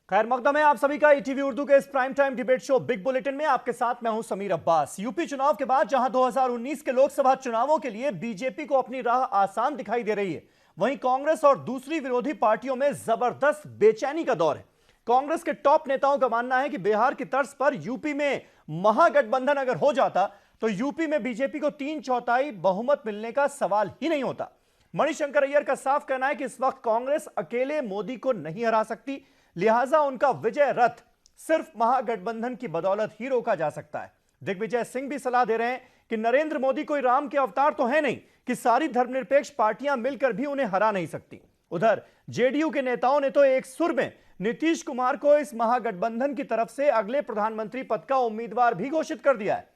खैर मकदम है आप सभी का ईटीवी उर्दू के इस prime time debate show big bulletin में आपके साथ मैं हूं समीर अब्बास। यूपी चुनाव के बाद जहां 2019 के लोकसभा चुनावों के लिए बीजेपी को अपनी राह आसान दिखाई दे रही है, वहीं कांग्रेस और दूसरी विरोधी पार्टियों में जबरदस्त बेचैनी का दौर है। कांग्रेस के टॉप नेताओं का मानना है कि बिहार की तर्ज पर यूपी में महागठबंधन अगर हो जाता तो यूपी में बीजेपी को 3/4 बहुमत मिलने का सवाल ही नहीं होता। मणिशंकर अय्यर का साफ कहना है कि इस वक्त कांग्रेस अकेले मोदी को नहीं हरा सकती, लिहाजा उनका विजय रथ सिर्फ महागठबंधन की बदौलत ही रोका जा सकता है। दिग्विजय सिंह भी सलाह दे रहे हैं कि नरेंद्र मोदी कोई राम के अवतार तो है नहीं कि सारी धर्मनिरपेक्ष पार्टियां मिलकर भी उन्हें हरा नहीं सकती। उधर जेडीयू के नेताओं ने तो एक सुर में नीतीश कुमार को इस महागठबंधन की तरफ से अगले प्रधानमंत्री पद का उम्मीदवार भी घोषित कर दिया है।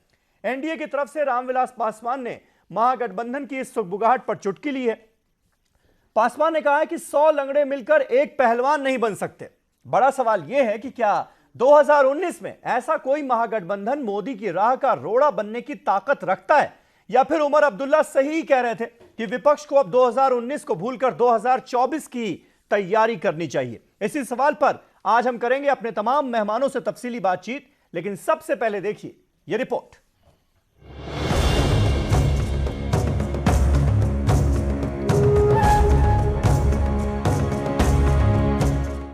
एनडीए की तरफ से रामविलास पासवान ने महागठबंधन की इस सुगबुगाहट पर चुटकी ली है। पासवान ने कहा है कि 100 लंगड़े मिलकर एक पहलवान नहीं बन सकते। बड़ा सवाल यह है कि क्या 2019 में ऐसा कोई महागठबंधन मोदी की राह का रोड़ा बनने की ताकत रखता है, या फिर उमर अब्दुल्ला सही कह रहे थे कि विपक्ष को अब 2019 को भूलकर 2024 की तैयारी करनी चाहिए। इसी सवाल पर आज हम करेंगे अपने तमाम मेहमानों से तफसीली बातचीत, लेकिन सबसे पहले देखिए यह रिपोर्ट।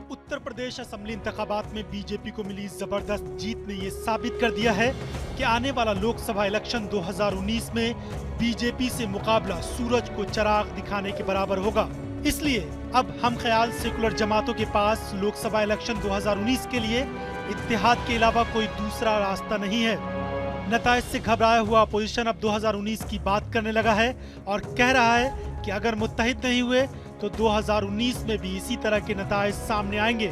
उत्तर प्रदेश असेंबली इंतखाबात में बीजेपी को मिली जबरदस्त जीत ने ये साबित कर दिया है कि आने वाला लोकसभा इलेक्शन 2019 में बीजेपी से मुकाबला सूरज को चिराग दिखाने के बराबर होगा। इसलिए अब हम ख्याल सेकुलर जमातों के पास लोकसभा इलेक्शन 2019 के लिए इत्तेहाद के अलावा कोई दूसरा रास्ता नहीं है। नताइज से घबराया हुआ अपोजिशन अब 2019 की बात करने लगा है और कह रहा है कि अगर मुत्तहिद नहीं हुए तो 2019 में भी इसी तरह के नताइज सामने आएंगे।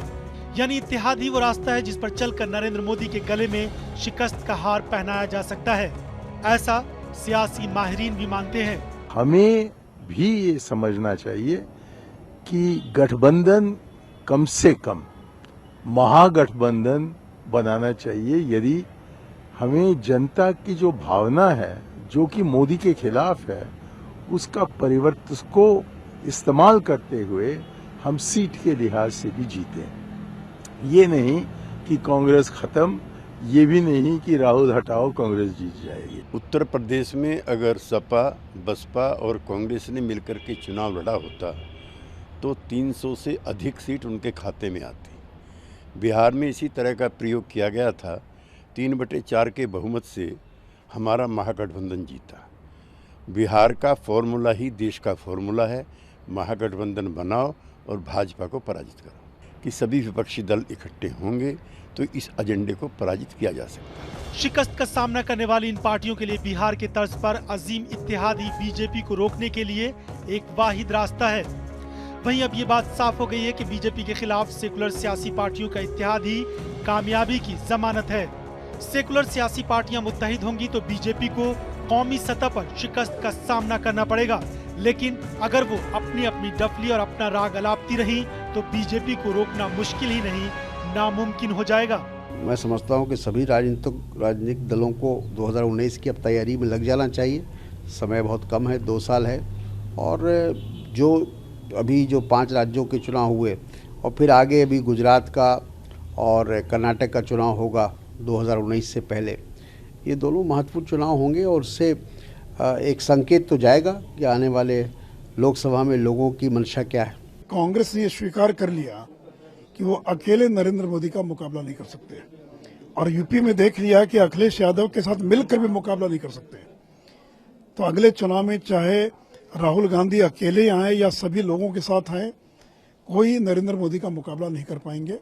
यानी इत्तेहाद ही वो रास्ता है जिस पर चलकर नरेंद्र मोदी के गले में शिकस्त का हार पहनाया जा सकता है, ऐसा सियासी माहिरीन भी मानते हैं। हमें भी ये समझना चाहिए कि गठबंधन कम से कम महागठबंधन बनाना चाहिए यदि हमें जनता की जो भावना है जो कि मोदी के खिलाफ है उसका परिवर्तन को इस्तेमाल करते हुए हम सीट के लिहाज से भी जीते। ये नहीं कि कांग्रेस खत्म, ये भी नहीं कि राहुल हटाओ कांग्रेस जीत जाएगी। उत्तर प्रदेश में अगर सपा, बसपा और कांग्रेस ने मिलकर के चुनाव लड़ा होता तो 300 से अधिक सीट उनके खाते में आती। बिहार में इसी तरह का प्रयोग किया गया था। 3/4 के बहुमत से हमारा महागठबंधन जीता। बिहार का फॉर्मूला ही देश का फॉर्मूला है, महागठबंधन बनाओ और भाजपा को पराजित करो। कि सभी विपक्षी दल इकट्ठे होंगे तो इस एजेंडे को पराजित किया जा सकता है। शिकस्त का सामना करने वाली इन पार्टियों के लिए बिहार के तर्ज पर अजीम इत्तेहादी बीजेपी को रोकने के लिए एक वाहिद रास्ता है। वहीं अब ये बात साफ हो गई है कि बीजेपी के खिलाफ सेकुलर सियासी पार्टियों का इत्तेहाद ही कामयाबी की जमानत है। सेकुलर सियासी पार्टियां मुत्तहिद होंगी तो बीजेपी को कौमी सतह पर शिकस्त का सामना करना पड़ेगा, लेकिन अगर वो अपनी अपनी डफली और अपना राग अलापती रही तो बीजेपी को रोकना मुश्किल ही नहीं नामुमकिन हो जाएगा। मैं समझता हूं कि सभी राजनीतिक दलों को 2019 की अब तैयारी में लग जाना चाहिए। समय बहुत कम है, 2 साल है, और जो अभी 5 राज्यों के चुनाव हुए और फिर आगे अभी गुजरात का और कर्नाटक का चुनाव होगा 2019 से पहले, ये दोनों महत्वपूर्ण चुनाव होंगे और उससे एक संकेत तो जाएगा कि आने वाले लोकसभा में लोगों की मंशा क्या है। कांग्रेस ने ये स्वीकार कर लिया कि वो अकेले नरेंद्र मोदी का मुकाबला नहीं कर सकते, और यूपी में देख लिया कि अखिलेश यादव के साथ मिलकर भी मुकाबला नहीं कर सकते। तो अगले चुनाव में चाहे राहुल गांधी अकेले आए या सभी लोगों के साथ आए, कोई नरेंद्र मोदी का मुकाबला नहीं कर पाएंगे।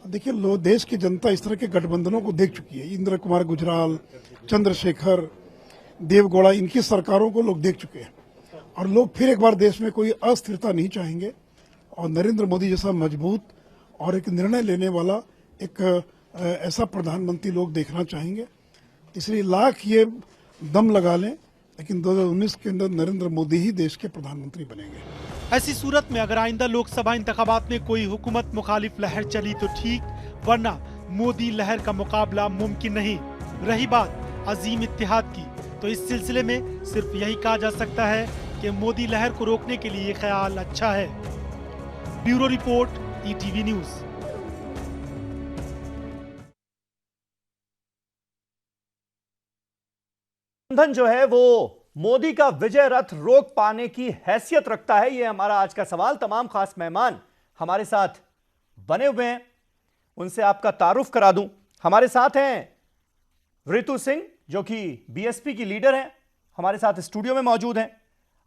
देखिए, देश की जनता इस तरह के गठबंधनों को देख चुकी है। इंद्र कुमार गुजराल, चंद्रशेखर, देवगौड़ा, इनकी सरकारों को लोग देख चुके हैं, और लोग फिर एक बार देश में कोई अस्थिरता नहीं चाहेंगे, और नरेंद्र मोदी जैसा मजबूत और एक निर्णय लेने वाला एक ऐसा प्रधानमंत्री लोग देखना चाहेंगे। इसलिए लाख ये दम लगा लें, लेकिन 2019 के अंदर नरेंद्र मोदी ही देश के प्रधानमंत्री बनेंगे। ऐसी सूरत में अगर आइंदा लोकसभा इंतखाबात में कोई हुकूमत मुखालिफ लहर चली तो ठीक, वरना मोदी लहर का मुकाबला मुमकिन नहीं। रही बात अजीम इत्तेहाद की, तो इस सिलसिले में सिर्फ यही कहा जा सकता है कि मोदी लहर को रोकने के लिए ख्याल अच्छा है। Bureau report, ETV news. गठबंधन जो है वो मोदी का विजय रथ रोक पाने की हैसियत रखता है, ये हमारा आज का सवाल। तमाम खास मेहमान हमारे साथ बने हुए हैं, उनसे आपका तारुफ करा दूं। हमारे साथ हैं ऋतु सिंह जो कि बीएसपी की लीडर हैं, हमारे साथ स्टूडियो में मौजूद हैं।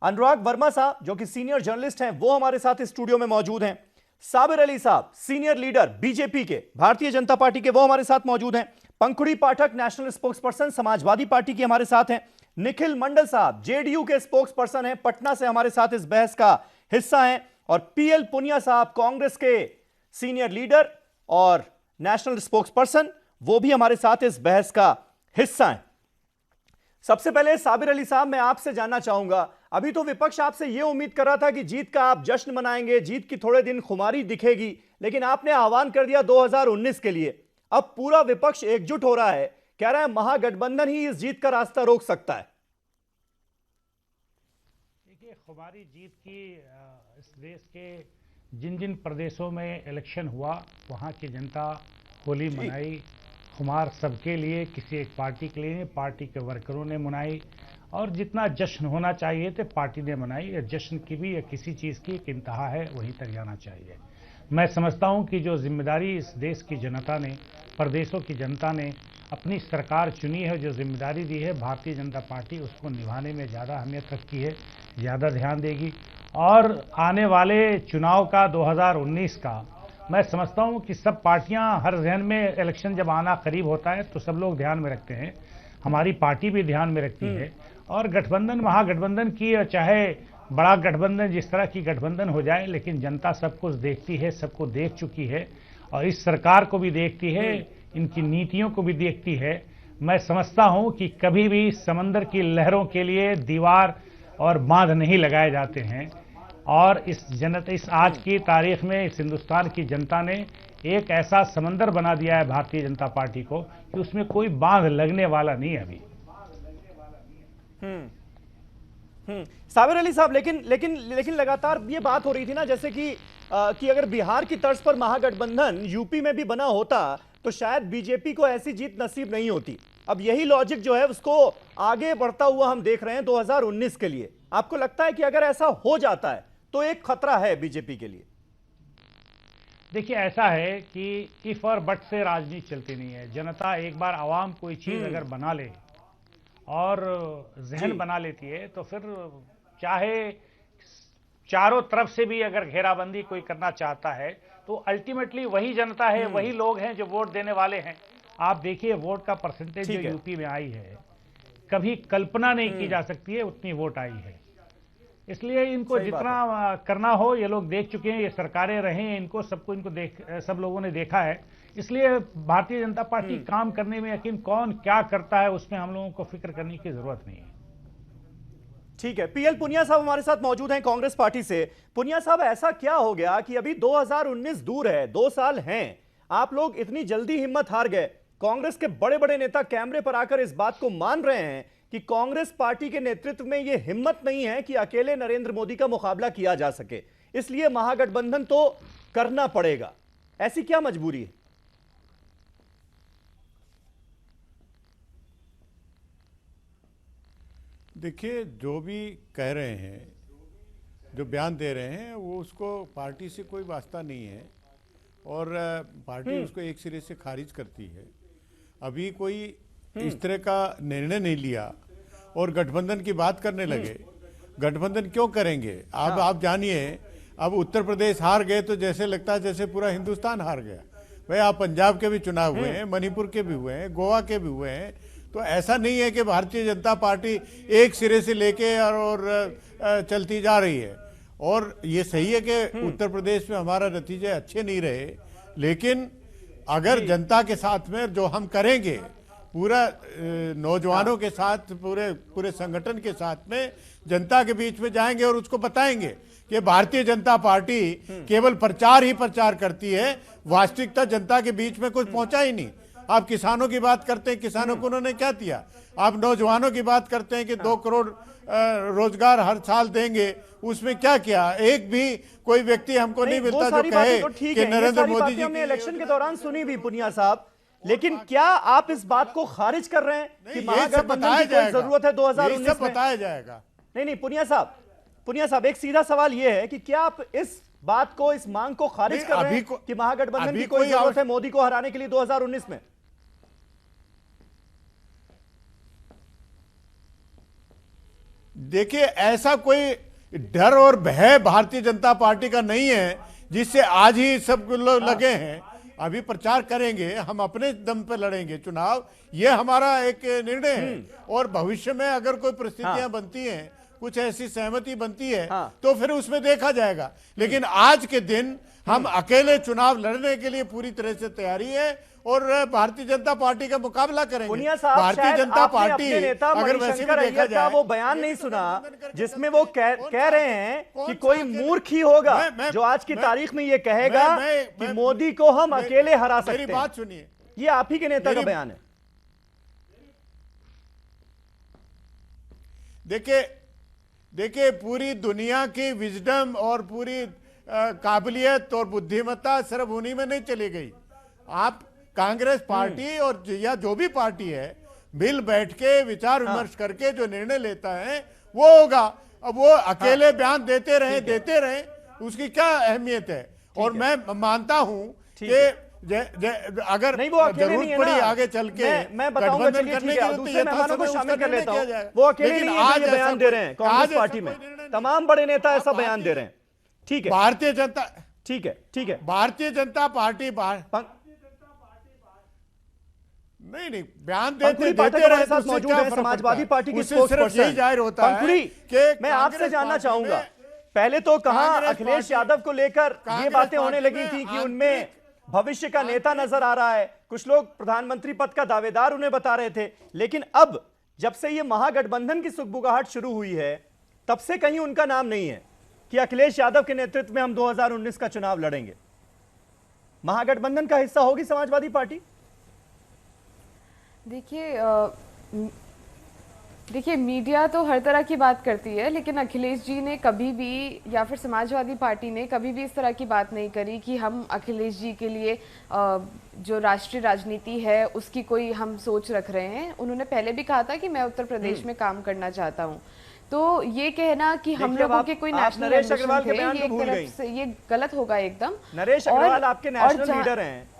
अनुराग वर्मा साहब जो कि सीनियर जर्नलिस्ट हैं, वो हमारे साथ स्टूडियो में मौजूद हैं। साबिर अली साहब सीनियर लीडर बीजेपी के, भारतीय जनता पार्टी के, वो हमारे साथ मौजूद हैं। पंखुड़ी पाठक नेशनल स्पोक्सपर्सन समाजवादी पार्टी के हमारे साथ हैं। निखिल मंडल साहब जेडीयू के स्पोक्सपर्सन हैं, पटना से हमारे साथ इस बहस का हिस्सा हैं। और पीएल पुनिया साहब कांग्रेस के सीनियर लीडर और नेशनल स्पोक्सपर्सन, वो भी हमारे साथ इस बहस का हिस्सा हैं। सबसे पहले साबिर अली साहब, मैं आपसे जानना चाहूंगा, अभी तो विपक्ष आपसे यह उम्मीद कर रहा था कि जीत का आप जश्न मनाएंगे, जीत की थोड़े दिन खुमारी दिखेगी, लेकिन आपने आह्वान कर दिया 2019 के लिए। अब पूरा विपक्ष एकजुट हो रहा है, कह रहा है महागठबंधन ही इस जीत का रास्ता रोक सकता है। देखिए, खुमारी जीत की इस देश के जिन जिन प्रदेशों में इलेक्शन हुआ वहाँ की जनता होली मनाई। खुमार सबके लिए, किसी एक पार्टी के लिए नहीं, पार्टी के वर्करों ने मनाई। और जितना जश्न होना चाहिए तो पार्टी ने मनाई। या जश्न की भी या किसी चीज़ की एक इंतहा है, वहीं तक जाना चाहिए। मैं समझता हूं कि जो जिम्मेदारी इस देश की जनता ने, प्रदेशों की जनता ने अपनी सरकार चुनी है, जो जिम्मेदारी दी है, भारतीय जनता पार्टी उसको निभाने में ज़्यादा अहमियत रखती है, ज़्यादा ध्यान देगी। और आने वाले चुनाव का 2019 का मैं समझता हूं कि सब पार्टियां, हर जहन में इलेक्शन जब आना करीब होता है तो सब लोग ध्यान में रखते हैं, हमारी पार्टी भी ध्यान में रखती है। और गठबंधन, महागठबंधन की, चाहे बड़ा गठबंधन, जिस तरह की गठबंधन हो जाए, लेकिन जनता सब कुछ देखती है, सबको देख चुकी है और इस सरकार को भी देखती है, इनकी नीतियों को भी देखती है। मैं समझता हूं कि कभी भी समंदर की लहरों के लिए दीवार और बांध नहीं लगाए जाते हैं। और इस आज की तारीख में इस हिंदुस्तान की जनता ने एक ऐसा समंदर बना दिया है भारतीय जनता पार्टी को कि उसमें कोई बांध लगने वाला नहीं है अभी। साबिर अली साहब, लेकिन लगातार ये बात हो रही थी ना, जैसे कि अगर बिहार की तर्ज पर महागठबंधन यूपी में भी बना होता तो शायद बीजेपी को ऐसी जीत नसीब नहीं होती। अब यही लॉजिक जो है उसको आगे बढ़ता हुआ हम देख रहे हैं 2019 के लिए। आपको लगता है कि अगर ऐसा हो जाता है तो एक खतरा है बीजेपी के लिए? देखिए, ऐसा है कि इफ और बट से राजनीति चलती नहीं है। जनता एक बार आवाम कोई चीज अगर बना ले और जहन बना लेती है तो फिर चाहे चारों तरफ से भी अगर घेराबंदी कोई करना चाहता है तो अल्टीमेटली वही जनता है, वही लोग हैं जो वोट देने वाले हैं। आप देखिए, वोट का परसेंटेज जो यूपी में आई है, कभी कल्पना नहीं की जा सकती है उतनी वोट आई है। इसलिए इनको जितना करना हो ये लोग देख चुके हैं, ये सरकारें रहे, इनको सब लोगों ने देखा है। इसलिए भारतीय जनता पार्टी काम करने में, यकीन कौन क्या करता है उसमें हम लोगों को फिक्र करने की जरूरत नहीं है। ठीक है, पीएल पुनिया साहब हमारे साथ मौजूद हैं कांग्रेस पार्टी से। पुनिया साहब, ऐसा क्या हो गया कि अभी 2019 दूर है, 2 साल हैं, आप लोग इतनी जल्दी हिम्मत हार गए? कांग्रेस के बड़े बड़े नेता कैमरे पर आकर इस बात को मान रहे हैं कि कांग्रेस पार्टी के नेतृत्व में यह हिम्मत नहीं है कि अकेले नरेंद्र मोदी का मुकाबला किया जा सके, इसलिए महागठबंधन तो करना पड़ेगा। ऐसी क्या मजबूरी है? देखिए, जो भी कह रहे हैं, जो बयान दे रहे हैं, वो उसको पार्टी से कोई वास्ता नहीं है और पार्टी उसको एक सिरे से खारिज करती है। अभी कोई इस तरह का निर्णय नहीं लिया और गठबंधन की बात करने लगे। गठबंधन क्यों करेंगे? आप जानिए, अब उत्तर प्रदेश हार गए तो जैसे लगता है जैसे पूरा हिंदुस्तान हार गया। भाई, आप पंजाब के भी चुनाव हुए हैं, मणिपुर के भी हुए हैं, गोवा के भी हुए हैं। तो ऐसा नहीं है कि भारतीय जनता पार्टी एक सिरे से लेके और चलती जा रही है। और ये सही है कि उत्तर प्रदेश में हमारा नतीजे अच्छे नहीं रहे, लेकिन अगर जनता के साथ में जो हम करेंगे, पूरा नौजवानों के साथ, पूरे संगठन के साथ में जनता के बीच में जाएंगे और उसको बताएंगे कि भारतीय जनता पार्टी केवल प्रचार ही प्रचार करती है, वास्तविकता जनता के बीच में कुछ पहुंचा ही नहीं। आप किसानों की बात करते हैं, किसानों को उन्होंने क्या दिया? आप नौजवानों की बात करते हैं कि 2 करोड़ रोजगार हर साल देंगे, उसमें क्या किया? एक भी कोई व्यक्ति हमको नहीं मिलता जो कहे कि नरेंद्र मोदी जी हमने इलेक्शन के दौरान सुनी भी पुनिया साहब, लेकिन क्या आप इस बात को खारिज कर रहे हैं कि नहीं, ये सब महागठबंधन बताया की कोई जाएगा। जरूरत है ये 2019 सब में? बताया जाएगा। नहीं, पुनिया साहब, एक सीधा सवाल यह है कि क्या आप इस बात को, इस मांग को खारिज नहीं, कर रहे अभी हैं कि महागठबंधन अभी की कोई कोई जरूरत है मोदी को हराने के लिए 2019 में? देखिए, ऐसा कोई डर और भय भारतीय जनता पार्टी का नहीं है जिससे आज ही सब लोग लगे हैं। अभी प्रचार करेंगे, हम अपने दम पे लड़ेंगे चुनाव, ये हमारा एक निर्णय है। और भविष्य में अगर कोई परिस्थितियां बनती हैं, कुछ ऐसी सहमति बनती है, तो फिर उसमें देखा जाएगा। लेकिन आज के दिन हम अकेले चुनाव लड़ने के लिए पूरी तरह से तैयारी है और भारतीय जनता पार्टी का मुकाबला करेंगे। पुनिया साहब, भारतीय शायद जनता आपने पार्टी अपने नेता अगर वैसे भी मणिशंकर देखा अय्यर का जाए, वो बयान नहीं सुना जिसमें वो कह रहे हैं कौन कि सा कोई अकेले? मूर्ख ही होगा मैं- जो आज की मैं- तारीख में ये कहेगा कि मोदी को हम अकेले हरा सकते मेरी हैं। बात सुनिए, ये आप ही के नेता का बयान है। देखिए पूरी दुनिया की विजडम और पूरी काबिलियत और बुद्धिमत्ता सिर्फ उन्हीं में नहीं चली गई। आप कांग्रेस पार्टी और या जो भी पार्टी है, मिल बैठ के विचार विमर्श करके जो निर्णय लेता है वो होगा। अब वो अकेले बयान देते रहे उसकी क्या अहमियत है? और मैं मानता हूं कि अगर नहीं, वो अकेले जरूरत नहीं है पड़ी ना। आगे चल के मैं बताऊंगा, गठबंधन चलिए करने ठीक है, के लिए दूसरे मेहमानों को यथासमय शामिल उसका कर लेता निर्णय हूं। किया जाएगा। वो अकेले लेकिन नहीं है जो ये आज बयान ऐसा दे रहे हैं कोई- कांग्रेस आज ऐसा पार्टी कोई में, निर्णय नहीं। तमाम बड़े नेता ऐसा बयान दे रहे हैं। ठीक है, भारतीय जनता ठीक है भारतीय जनता पार्टी नहीं बयान पंकुड़ी पाठक देते रहे हमारे तो साथ उससे मौजूद क्या है, फर्क समाजवादी पड़ता है? पार्टी की उससे सिर्फ स्पोक्सपर्सन यही जाहिर होता है पंकुड़ी, कि मैं आपसे कांग्रेस जानना पार्टी चाहूंगा, में- पहले तो कहां कांग्रेस अखिलेश पार्टी- यादव को लेकर ये कांग्रेस बातें होने पार्टी लगी में थी कि उनमें भविष्य का नेता नजर आ रहा है, कुछ लोग प्रधानमंत्री पद का दावेदार उन्हें बता रहे थे। लेकिन अब जब से ये महागठबंधन की सुगबुगाहट शुरू हुई है, तब से कहीं उनका नाम नहीं है कि अखिलेश यादव के नेतृत्व में हम 2019 का चुनाव लड़ेंगे। महागठबंधन का हिस्सा होगी समाजवादी पार्टी? देखिए मीडिया तो हर तरह की बात करती है, लेकिन अखिलेश जी ने कभी भी या फिर समाजवादी पार्टी ने कभी भी इस तरह की बात नहीं करी कि हम अखिलेश जी के लिए जो राष्ट्रीय राजनीति है उसकी कोई हम सोच रख रहे हैं। उन्होंने पहले भी कहा था कि मैं उत्तर प्रदेश में काम करना चाहता हूँ। तो ये कहना कि हम देखिए, लोगों आप- के कोई आप नेशनल नरेश एम्बिशन अग्रवाल के थे, बयान ये को एक भूल तरफ गई। से ये गलत होगा एकदम। नरेश और- अग्रवाल आपके और नेशनल जहाँ- लीडर हैं।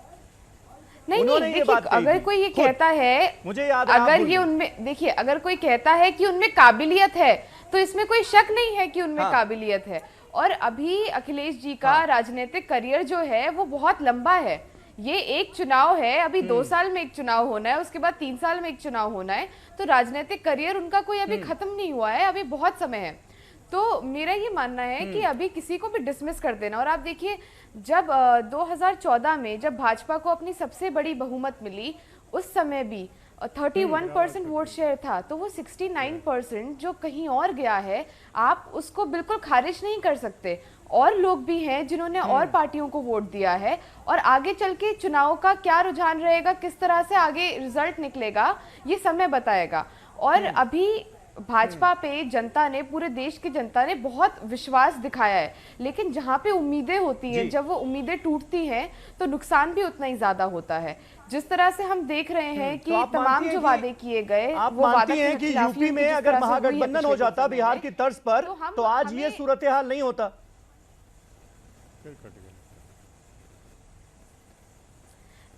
नहीं उन्होंने ये देखिए, बात कही अगर थी। कोई ये खुद। कहता है, मुझे याद है, आप अगर भूल ये गए। उनमें देखिए, अगर कोई कहता है कि उनमें काबिलियत है तो इसमें कोई शक नहीं है कि उनमें काबिलियत है। और अभी अखिलेश जी का राजनीतिक करियर जो है वो बहुत लंबा है। ये एक चुनाव है, अभी 2 साल में एक चुनाव होना है, उसके बाद 3 साल में एक चुनाव होना है। तो राजनीतिक करियर उनका कोई अभी खत्म नहीं हुआ है, अभी बहुत समय है। तो मेरा ये मानना है कि अभी किसी को भी डिसमिस कर देना। और आप देखिए, जब 2014 में जब भाजपा को अपनी सबसे बड़ी बहुमत मिली, उस समय भी 31% वोट शेयर था, तो वो 69% जो कहीं और गया है, आप उसको बिल्कुल खारिज नहीं कर सकते। और लोग भी हैं जिन्होंने और पार्टियों को वोट दिया है, और आगे चल के चुनाव का क्या रुझान रहेगा, किस तरह से आगे रिजल्ट निकलेगा, ये समय बताएगा। और अभी भाजपा पे जनता ने, पूरे देश की जनता ने बहुत विश्वास दिखाया है, लेकिन जहां पे उम्मीदें होती हैं, जब वो उम्मीदें टूटती हैं तो नुकसान भी उतना ही ज्यादा होता है। जिस तरह से हम देख रहे हैं कि तो आप तमाम मानती जो हैं वादे किए गए, आप वो वादा मानती हैं कि यूपी में अगर महागठबंधन हो जाता बिहार की तर्ज पर, तो आज ये सूरत हाल नहीं होता?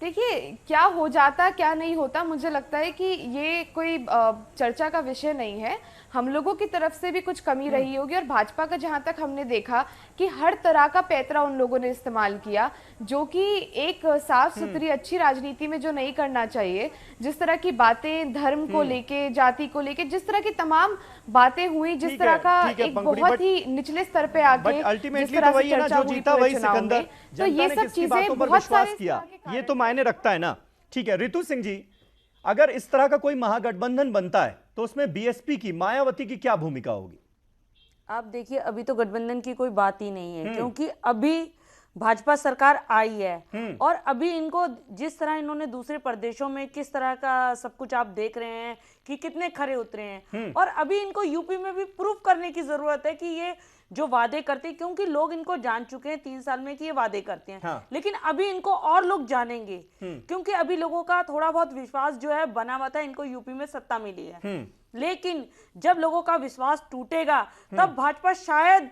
देखिए, क्या हो जाता क्या नहीं होता, मुझे लगता है कि ये कोई चर्चा का विषय नहीं है। हम लोगों की तरफ से भी कुछ कमी रही होगी, और भाजपा का जहां तक हमने देखा कि हर तरह का पैतरा उन लोगों ने इस्तेमाल किया, जो कि एक साफ सुथरी अच्छी राजनीति में जो नहीं करना चाहिए। जिस तरह की बातें धर्म को लेके, जाति को लेके, जिस तरह की तमाम बातें हुई, जिस तरह का एक बहुत ही निचले स्तर पे आके अल्टीमेटली तो वही है ना, जो जीता वही सिकंदर। तो ये सब चीजें बहुत सारे किया, ये तो मायने रखता है ना। ठीक है, रितु सिंह जी, अगर इस तरह का कोई महागठबंधन बनता है तो उसमें बीएसपी की, मायावती की क्या भूमिका होगी? आप देखिए, अभी तो गठबंधन की कोई बात ही नहीं है, क्योंकि अभी भाजपा सरकार आई है और अभी इनको जिस तरह इन्होंने दूसरे प्रदेशों में किस तरह का सब कुछ आप देख रहे हैं कि कितने खरे उतरे हैं, और अभी इनको यूपी में भी प्रूफ करने की जरूरत है कि ये जो वादे करते हैं, क्योंकि लोग इनको जान चुके हैं 3 साल में कि ये वादे करते हैं। हाँ। लेकिन अभी इनको और लोग जानेंगे, क्योंकि अभी लोगों का थोड़ा बहुत विश्वास जो है बना हुआ था, इनको यूपी में सत्ता मिली है। लेकिन जब लोगों का विश्वास टूटेगा तब भाजपा शायद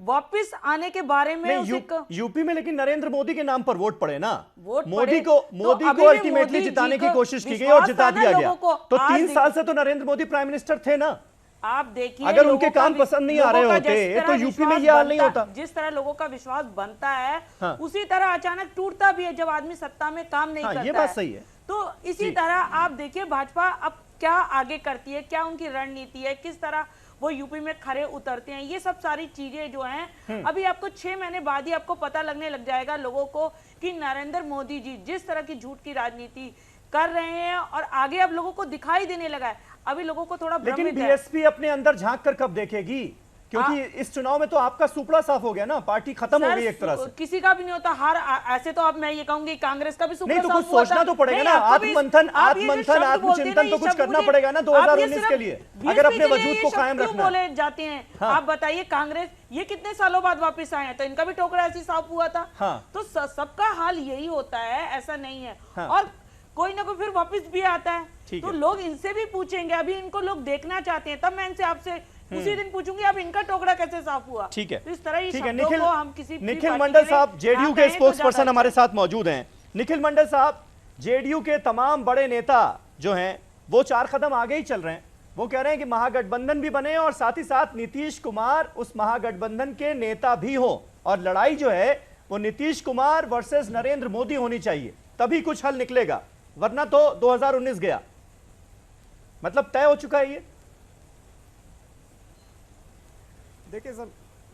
वापिस आने के बारे में यूपी में लेकिन नरेंद्र मोदी के नाम पर वोट पड़े ना, मोदी को अल्टीमेटली जिताने की कोशिश की गई और जिता दिया गया। तो 3 साल से तो नरेंद्र मोदी प्राइम मिनिस्टर थे ना। आप देखिए, अगर उनके काम पसंद नहीं आ रहे होते तो यूपी में ये हाल नहीं होता। जिस तरह लोगों का विश्वास बनता है, हाँ। उसी तरह अचानक टूटता भी है जब आदमी सत्ता में काम नहीं करता। ये बात सही है। तो इसी तरह आप देखिए भाजपा अब क्या आगे करती है, क्या उनकी रणनीति है, किस तरह वो यूपी में खरे उतरते हैं, ये सब सारी चीजें जो हैं अभी आपको 6 महीने बाद ही आपको पता लगने लग जाएगा लोगों को कि नरेंद्र मोदी जी जिस तरह की झूठ की राजनीति कर रहे हैं और आगे अब लोगों को दिखाई देने लगा है। अभी लोगों को थोड़ा भ्रमित है। लेकिन बीएसपी अपने अंदर झांक कर कब देखेगी, क्योंकि इस चुनाव में तो आपका सुपड़ा साफ हो गया ना, पार्टी खत्म हो गई एक तरह से। किसी का भी नहीं होता हार, ऐसे तो अब मैं ये कहूंगी कांग्रेस का भी सुपड़ा नहीं, तो कुछ सोचना तो पड़ेगा ना, आत्ममंथन आत्मचिंतन तो कुछ करना पड़ेगा ना 2019 के लिए, अगर अपने वजूद को कायम रखना। बोले जाते हैं आप बताइए, कांग्रेस ये कितने सालों बाद वापस आए हैं, तो इनका भी टोकरा ऐसी साफ हुआ था। तो सबका हाल यही होता है, ऐसा नहीं है। और कोई ना कोई फिर वापस भी आता है, तो लोग इनसे भी पूछेंगे। अभी इनको लोग देखना चाहते हैं, तब मैं इनसे आपसे उसी दिन पूछूंगी अब इनका टोकरा कैसे साफ हुआ। ठीक है, तो इस तरह ठीक है। निखिल पार्टी मंडल साहब जेडीयू के स्पोक्स पर्सन तो हमारे साथ मौजूद हैं। निखिल मंडल साहब, जेडीयू के तमाम बड़े नेता जो हैं वो 4 कदम आगे ही चल रहे हैं। वो कह रहे हैं कि महागठबंधन भी बने और साथ ही साथ नीतीश कुमार उस महागठबंधन के नेता भी हो, और लड़ाई जो है वो नीतीश कुमार वर्सेस नरेंद्र मोदी होनी चाहिए, तभी कुछ हल निकलेगा, वरना तो 2019 गया, मतलब तय हो चुका है ये। देखिए सब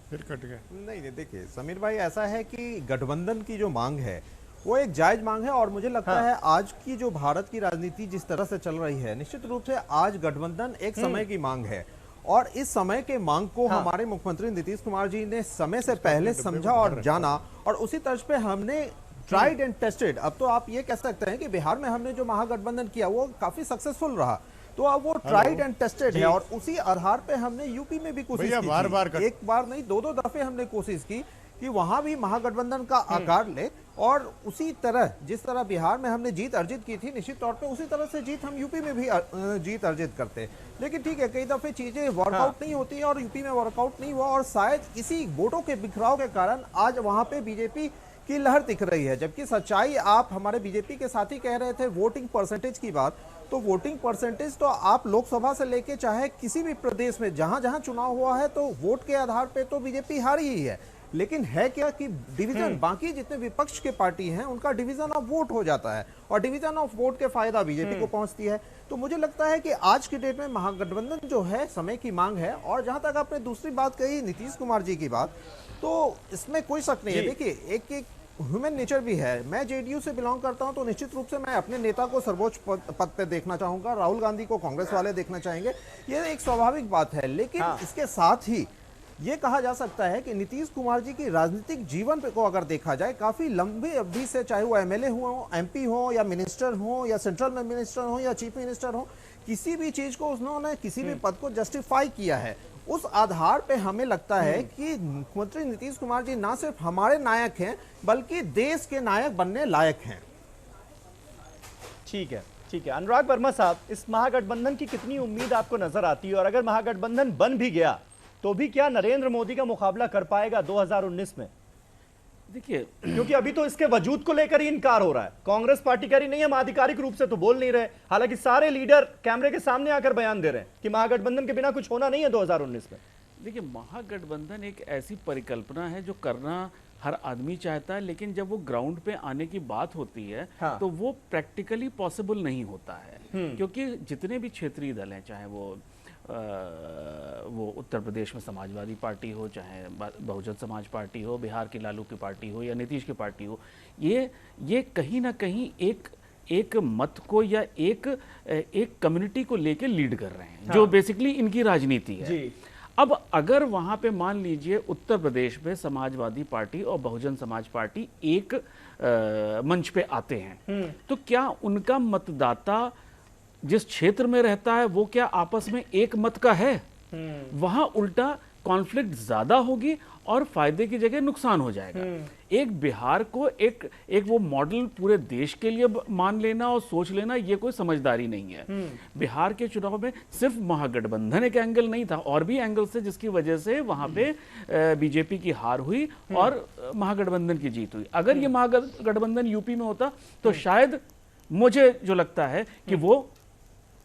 फिर कट गए। नहीं, देखिए समीर भाई, ऐसा है कि गठबंधन की जो मांग है वो एक जायज मांग है, और मुझे लगता है आज की जो भारत की राजनीति जिस तरह से चल रही है, निश्चित रूप से आज गठबंधन एक समय की मांग है, और इस समय के मांग को हमारे मुख्यमंत्री नीतीश कुमार जी ने समय से पहले समझा और जाना, और उसी तर्ज पे हमने ट्राइड एंड टेस्टेड। अब तो आप ये कह सकते हैं कि बिहार में हमने जो महागठबंधन किया वो काफी सक्सेसफुल रहा, तो अब वो ट्राइड एंड टेस्टेड है, और उसी आधार पे हमने यूपी में भी कोशिश की, एक बार नहीं 2-2 दफे हमने कोशिश की कि वहां भी महागठबंधन का आकार ले, और उसी तरह जिस तरह बिहार में हमने जीत अर्जित की थी, निश्चित तौर पे उसी तरह से जीत हम यूपी में भी जीत अर्जित करते। लेकिन ठीक है, कई दफे चीजें वर्कआउट नहीं होती और यूपी में वर्कआउट नहीं हुआ, और शायद इसी वोटों के बिखराव के कारण आज वहां पे बीजेपी की लहर दिख रही है। जबकि सच्चाई, आप हमारे बीजेपी के साथी कह रहे थे वोटिंग परसेंटेज की बात, तो वोटिंग परसेंटेज तो आप लोकसभा से लेके चाहे किसी भी प्रदेश में जहां जहां चुनाव हुआ है, तो वोट के आधार पे तो बीजेपी हारी ही है। लेकिन है क्या कि डिवीजन, बाकी जितने विपक्ष के पार्टी हैं उनका डिवीजन ऑफ वोट हो जाता है, और डिवीजन ऑफ वोट के फायदा बीजेपी को पहुंचती है। तो मुझे लगता है कि आज की डेट में महागठबंधन जो है समय की मांग है। और जहां तक आपने दूसरी बात कही नीतीश कुमार जी की बात, तो इसमें कोई शक नहीं है। देखिए, एक ह्यूमन नेचर भी है। मैं जेडीयू से बिलोंग करता हूं, तो निश्चित रूप से मैं अपने नेता को सर्वोच्च पद पे देखना चाहूंगा, राहुल गांधी को कांग्रेस वाले देखना चाहेंगे, ये एक स्वाभाविक बात है। लेकिन इसके साथ ही ये कहा जा सकता है कि नीतीश कुमार जी की राजनीतिक जीवन को अगर देखा जाए, काफी लंबी अवधि से, चाहे वो एमएलए हो, एमपी हो, या मिनिस्टर हो, या सेंट्रल में मिनिस्टर हो, या चीफ मिनिस्टर हो, किसी भी चीज को उन्होंने किसी भी पद को जस्टिफाई किया है। उस आधार पे हमें लगता है कि मुख्यमंत्री नीतीश कुमार जी ना सिर्फ हमारे नायक हैं, बल्कि देश के नायक बनने लायक हैं। ठीक है, ठीक है। अनुराग वर्मा साहब, इस महागठबंधन की कितनी उम्मीद आपको नजर आती है, और अगर महागठबंधन बन भी गया तो भी क्या नरेंद्र मोदी का मुकाबला कर पाएगा 2019 में? देखिए, क्योंकि अभी तो इसके वजूद को लेकर ही इनकार हो रहा है। कांग्रेस पार्टी कह रही नहीं, हम आधिकारिक रूप से तो बोल नहीं रहे, हालांकि सारे लीडर कैमरे के सामने आकर बयान दे रहे हैं कि महागठबंधन के बिना कुछ होना नहीं है 2019 में। देखिए, महागठबंधन एक ऐसी परिकल्पना है जो करना हर आदमी चाहता है, लेकिन जब वो ग्राउंड पे आने की बात होती है तो वो प्रैक्टिकली पॉसिबल नहीं होता है। क्योंकि जितने भी क्षेत्रीय दल हैं, चाहे वो उत्तर प्रदेश में समाजवादी पार्टी हो, चाहे बहुजन समाज पार्टी हो, बिहार की लालू की पार्टी हो, या नीतीश की पार्टी हो, ये कहीं ना कहीं एक मत को या एक कम्युनिटी को लेके लीड कर रहे हैं, जो बेसिकली इनकी राजनीति है। अब अगर वहां पे मान लीजिए उत्तर प्रदेश में समाजवादी पार्टी और बहुजन समाज पार्टी एक मंच पे आते हैं, तो क्या उनका मतदाता जिस क्षेत्र में रहता है वो क्या आपस में एक मत का है? वहां उल्टा कॉन्फ्लिक्ट ज्यादा होगी और फायदे की जगह नुकसान हो जाएगा। एक बिहार को एक वो मॉडल पूरे देश के लिए मान लेना और सोच लेना, ये कोई समझदारी नहीं है। बिहार के चुनाव में सिर्फ महागठबंधन एक एंगल नहीं था, और भी एंगल से जिसकी वजह से वहां पे बीजेपी की हार हुई और महागठबंधन की जीत हुई। अगर ये महागठबंधन यूपी में होता तो शायद मुझे जो लगता है कि वो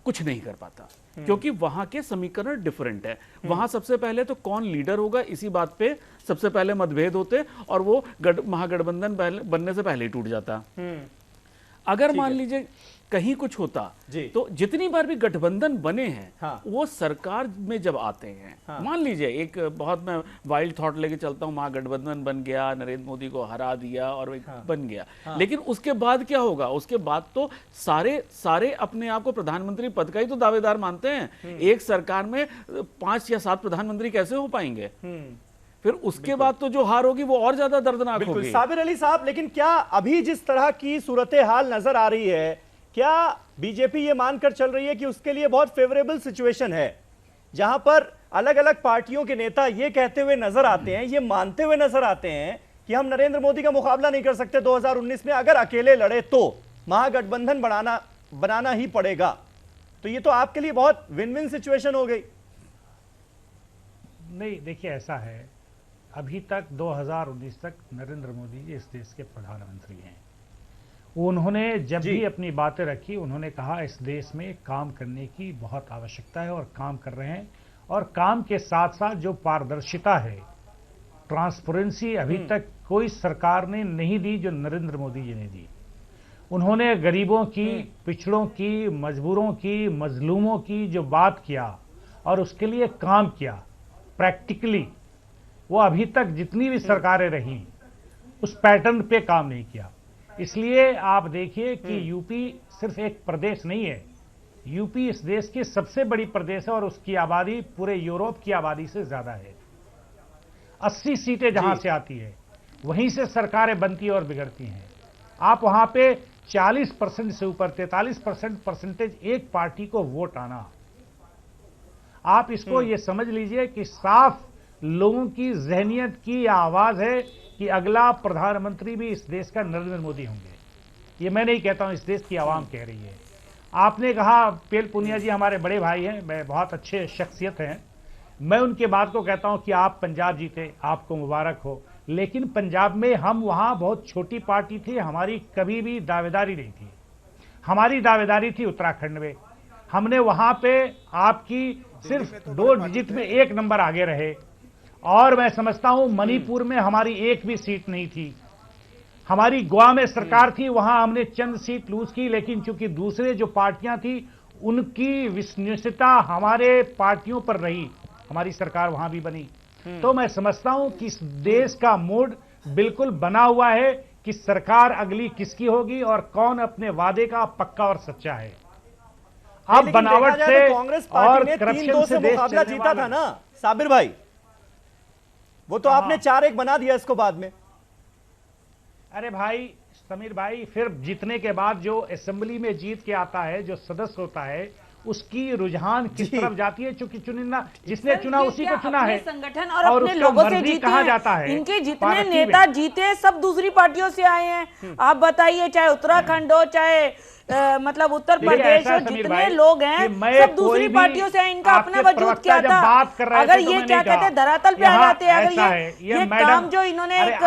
कुछ नहीं कर पाता, क्योंकि वहां के समीकरण डिफरेंट है। वहां सबसे पहले तो कौन लीडर होगा, इसी बात पे सबसे पहले मतभेद होते और वो महागठबंधन बनने से पहले ही टूट जाता। अगर मान लीजिए कहीं कुछ होता तो जितनी बार भी गठबंधन बने हैं वो सरकार में जब आते हैं, मान लीजिए एक बहुत मैं वाइल्ड थॉट लेके चलता हूं, महागठबंधन बन गया, नरेंद्र मोदी को हरा दिया और बन गया, लेकिन उसके बाद क्या होगा? उसके बाद तो सारे अपने आप को प्रधानमंत्री पद का ही तो दावेदार मानते हैं। एक सरकार में 5 या 7 प्रधानमंत्री कैसे हो पाएंगे? फिर उसके बाद तो जो हार होगी वो और ज्यादा दर्दनाक होगी। साबिर अली साहब, लेकिन क्या अभी जिस तरह की सूरत हाल नजर आ रही है, क्या बीजेपी ये मानकर चल रही है कि उसके लिए बहुत फेवरेबल सिचुएशन है, जहां पर अलग अलग पार्टियों के नेता ये कहते हुए नजर आते हैं, ये मानते हुए नजर आते हैं कि हम नरेंद्र मोदी का मुकाबला नहीं कर सकते 2019 में, अगर अकेले लड़े तो महागठबंधन बनाना ही पड़ेगा? तो ये तो आपके लिए बहुत विन विन सिचुएशन हो गई। नहीं, देखिए ऐसा है, अभी तक 2019 तक नरेंद्र मोदी जी इस देश के प्रधानमंत्री हैं। उन्होंने जब भी अपनी बातें रखी, उन्होंने कहा इस देश में काम करने की बहुत आवश्यकता है और काम कर रहे हैं, और काम के साथ साथ जो पारदर्शिता है, ट्रांसपेरेंसी अभी तक कोई सरकार ने नहीं दी जो नरेंद्र मोदी जी ने दी। उन्होंने गरीबों की, पिछड़ों की, मजबूरों की, मजलूमों की जो बात किया और उसके लिए काम किया प्रैक्टिकली, वो अभी तक जितनी भी सरकारें रही उस पैटर्न पे काम नहीं किया। इसलिए आप देखिए कि यूपी सिर्फ एक प्रदेश नहीं है, यूपी इस देश की सबसे बड़ी प्रदेश है और उसकी आबादी पूरे यूरोप की आबादी से ज्यादा है। 80 सीटें जहां से आती है वहीं से सरकारें बनती और बिगड़ती हैं। आप वहां पे 40% से ऊपर 43% परसेंटेज एक पार्टी को वोट आना, आप इसको ये समझ लीजिए कि साफ लोगों की जहनियत की आवाज है कि अगला प्रधानमंत्री भी इस देश का नरेंद्र मोदी होंगे। ये मैं नहीं कहता हूं, इस देश की आवाम कह रही है। आपने कहा पेल पुनिया जी हमारे बड़े भाई हैं, मैं बहुत अच्छे शख्सियत हैं, मैं उनके बात को कहता हूं कि आप पंजाब जीते, आपको मुबारक हो, लेकिन पंजाब में हम वहां बहुत छोटी पार्टी थी, हमारी कभी भी दावेदारी नहीं थी। हमारी दावेदारी थी उत्तराखंड में, हमने वहां पे आपकी सिर्फ 2 डिजिट में 1 नंबर आगे रहे, और मैं समझता हूं मणिपुर में हमारी एक भी सीट नहीं थी। हमारी गोवा में सरकार थी, वहां हमने चंद सीट लूज की, लेकिन चूंकि दूसरे जो पार्टियां थी उनकी विश्वसनीयता हमारे पार्टियों पर रही, हमारी सरकार वहां भी बनी। तो मैं समझता हूं कि इस देश का मूड बिल्कुल बना हुआ है कि सरकार अगली किसकी होगी और कौन अपने वादे का पक्का और सच्चा है। अब बनावट से कांग्रेस पार्टी ने 3-2 से मुकाबला जीता था ना साबिर भाई, वो तो आपने 4-1 बना दिया इसको बाद में। अरे भाई समीर भाई, फिर जीतने के बाद जो असेंबली में जीत के आता है, जो सदस्य होता है, उसकी रुझान किस तरफ जाती है, चूंकि चुनिंदा जिसने चुना उसी को चुना है, संगठन और अपने लोगों से जीते कहा जाता है। इनके जितने नेता जीते सब दूसरी पार्टियों से आए हैं। आप बताइए, चाहे उत्तराखंड हो, चाहे मतलब उत्तर प्रदेश हो, जितने लोग हैं सब दूसरी पार्टियों से, इनका अपना वजूद क्या था? अगर ये क्या कहते हैं धरातल पे आ जाते हैं, अगर ये काम जो इन्होंने एक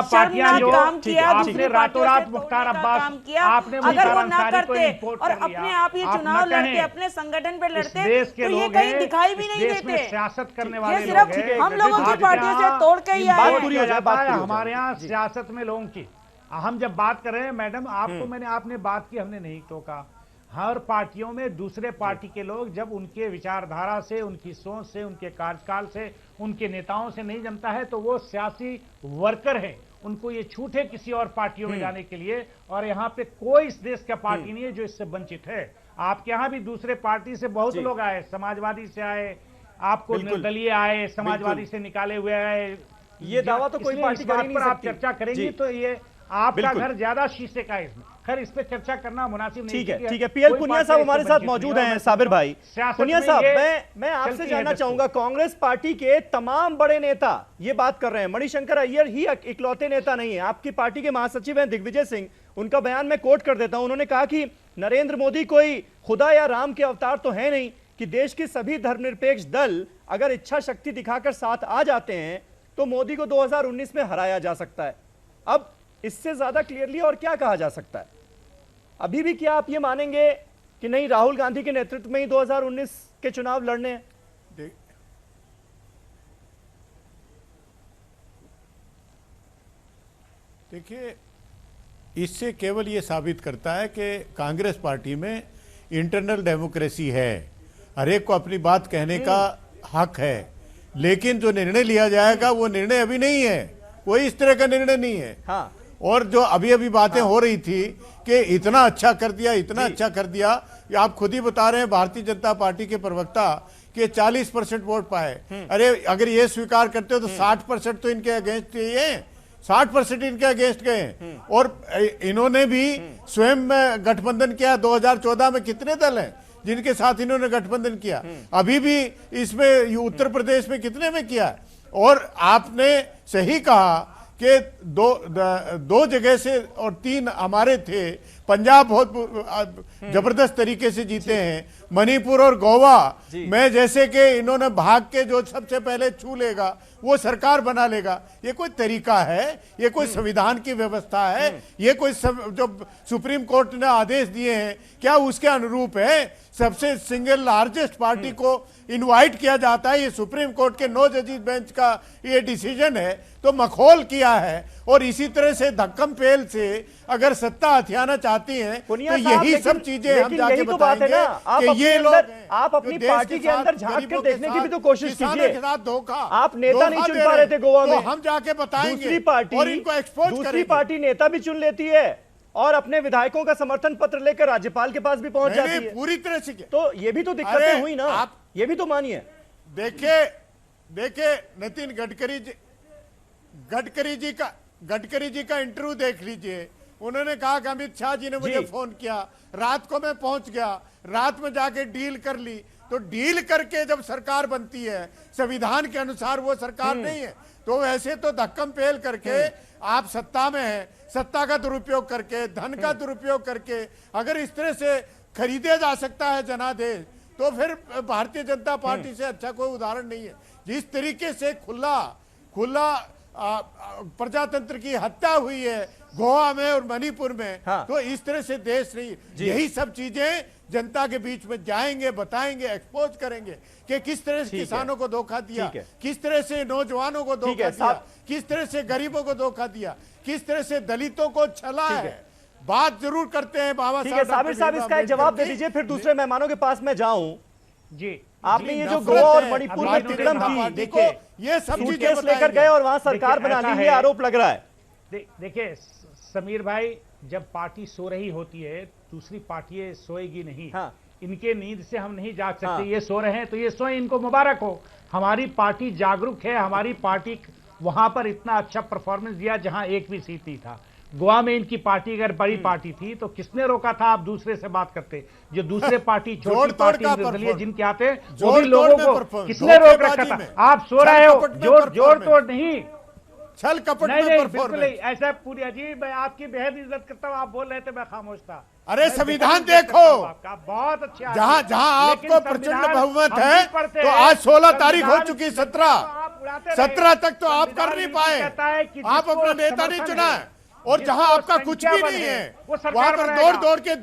शर्मनाक काम किया, दूसरी पार्टियों से काम किया, अगर वो ना करते और अपने आप ये चुनाव लड़ते, अपने संगठन पे लड़ते, तो ये कहीं दिखाई भी नहीं देते। सियासत करने वाले ये सिर्फ हम लोगों की पार्टियों से तोड़ के ही आए हैं। हमारे यहाँ सियासत में लोगों की, हम जब बात कर रहे हैं मैडम, आपने बात की, हमने नहीं टोका। हर पार्टियों में दूसरे पार्टी के लोग जब उनके विचारधारा से, उनकी सोच से, उनके कार्यकाल से, उनके नेताओं से नहीं जमता है तो वो सियासी वर्कर है, उनको ये छूट है किसी और पार्टियों में जाने के लिए। और यहाँ पे कोई इस देश का पार्टी नहीं है जो इससे वंचित है। आपके यहाँ भी दूसरे पार्टी से बहुत लोग आए, समाजवादी से आए, आपको निर्दलीय आए, समाजवादी से निकाले हुए आए, ये दावा तो कोई पार्टी कर ही नहीं आप सकती। चर्चा करेंगी तो ये आपका घर ज्यादा शीशे का है इसमें। खैर इस पे चर्चा करना मुनासिब नहीं। ठीक है। पीएल पुनिया साहब हमारे साथ मौजूद हैं। साबिर भाई, पुनिया साहब, मैं आपसे जानना चाहूंगा, कांग्रेस पार्टी के तमाम बड़े नेता ये बात कर रहे हैं, मणिशंकर अय्यर ही इकलौते नेता नहीं है। आपकी पार्टी के महासचिव हैं दिग्विजय सिंह, उनका बयान मैं कोट कर देता हूं। उन्होंने कहा कि नरेंद्र मोदी कोई खुदा या राम के अवतार तो है नहीं कि देश के सभी धर्मनिरपेक्ष दल अगर इच्छा शक्ति दिखाकर साथ आ जाते हैं तो मोदी को 2019 में हराया जा सकता है। अब इससे ज्यादा क्लियरली और क्या कहा जा सकता है? अभी भी क्या आप ये मानेंगे कि नहीं, राहुल गांधी के नेतृत्व में ही 2019 के चुनाव लड़ने हैं? देखिए, इससे केवल ये साबित करता है कि कांग्रेस पार्टी में इंटरनल डेमोक्रेसी है, हर एक को अपनी बात कहने का हक है, लेकिन जो निर्णय लिया जाएगा वो निर्णय अभी नहीं है, कोई इस तरह का निर्णय नहीं है। हाँ। और जो अभी अभी बातें हो रही थी कि इतना अच्छा कर दिया, इतना अच्छा कर दिया, ये आप खुद ही बता रहे हैं भारतीय जनता पार्टी के प्रवक्ता कि 40% वोट पाए। अरे अगर ये स्वीकार करते हो तो 60% तो इनके अगेंस्ट ही है, 60% इनके अगेंस्ट गए। और इन्होंने भी स्वयं गठबंधन किया। 2014 में कितने दल हैं जिनके साथ इन्होंने गठबंधन किया? अभी भी इसमें उत्तर प्रदेश में कितने में किया? और आपने सही कहा कि दो जगह से और 3 हमारे थे। पंजाब बहुत जबरदस्त तरीके से जीते हैं, मणिपुर और गोवा में जैसे कि इन्होंने भाग के जो सबसे पहले छू लेगा वो सरकार बना लेगा। ये कोई तरीका है? ये कोई संविधान की व्यवस्था है? ये कोई जो सुप्रीम कोर्ट ने आदेश दिए हैं क्या उसके अनुरूप है? सबसे सिंगल लार्जेस्ट पार्टी को इनवाइट किया जाता है, ये सुप्रीम कोर्ट के 9 जजीज बेंच का ये डिसीजन है, तो मखौल किया है। और इसी तरह से धक्कम पेल से अगर सत्ता हथियाना चाहती हैं तो यही सब चीजें हम जाके बताएंगे कि ये लोग आप अपनी पार्टी के अंदर झांक कर देखने की भी तो कोशिश कीजिए। धोखा आप नेता नहीं चुन पा रहे थे गोवा में, हम जाके बताएंगे। दूसरी पार्टी और इनको एक्सपोज दूसरी पार्टी नेता भी चुन लेती है और अपने विधायकों का समर्थन पत्र लेकर राज्यपाल के पास भी पहुंच जाती है। पूरी तरह से तो ये भी तो दिक्कतें हुई ना, आप ये भी तो मानिए। देखिए नितिन गडकरी जी का इंटरव्यू देख लीजिए। उन्होंने कहा कि अमित शाह जी ने मुझे फोन किया, रात को मैं पहुंच गया, रात में जाके डील कर ली। तो डील करके जब सरकार बनती है संविधान के अनुसार वो सरकार नहीं है। तो वैसे तो धक्कम पेल करके आप सत्ता में है, सत्ता का दुरुपयोग करके, धन का दुरुपयोग करके अगर इस तरह से खरीदे जा सकता है जनादेश, तो फिर भारतीय जनता पार्टी से अच्छा कोई उदाहरण नहीं है। जिस तरीके से खुला प्रजातंत्र की हत्या हुई है गोवा में और मणिपुर में, तो इस तरह से देश नहीं। यही सब चीजें जनता के बीच में जाएंगे, बताएंगे, एक्सपोज करेंगे कि किस तरह से किसानों को धोखा दिया, किस तरह से नौजवानों को धोखा दिया, किस तरह से गरीबों को धोखा दिया, किस तरह से दलितों को छला है। बात जरूर करते हैं बाबा साबिर साहब, इसका एक जवाब दे दीजिए, फिर दूसरे मेहमानों के पास मैं जाऊं। जी, आपने ये जो गोवा और मणिपुर में तिकड़म की, देखिए ये सब चीजें लेकर गए और वहां सरकार बना ली, ये आरोप लग रहा है। देखिए समीर भाई, जब पार्टी सो रही होती है दूसरी पार्टी सोएगी नहीं। इनके नींद से हम नहीं जाग सकते। ये सो रहे हैं तो ये सोए, इनको मुबारक हो। हमारी पार्टी जागरूक है, हमारी पार्टी वहां पर इतना अच्छा परफॉर्मेंस दिया जहां एक भी सीट नहीं था। गोवा में इनकी पार्टी अगर बड़ी पार्टी थी तो किसने रोका था? आप दूसरे से बात करते, जो दूसरे पार्टी छोटी पार्टी निर्दलीय जिनके आते वो भी लोगों को किसने रोक रखा था? आप सो रहे हो, जोड़ तोड़ नहीं, छल कपट नहीं, बिल्कुल ऐसा पूरी अजीब। मैं आपकी बेहद इज्जत करता हूँ, आप बोल रहे थे मैं खामोश था। अरे संविधान देखो, बहुत अच्छा, जहां आपको प्रचंड बहुमत है, तो आज 16 तारीख हो चुकी, 17 तक तो आप कर नहीं पाए। आप अपना नेता नहीं चुना है। और जहां आपका कुछ भी नहीं है वहां पर दौड़ दौड़ के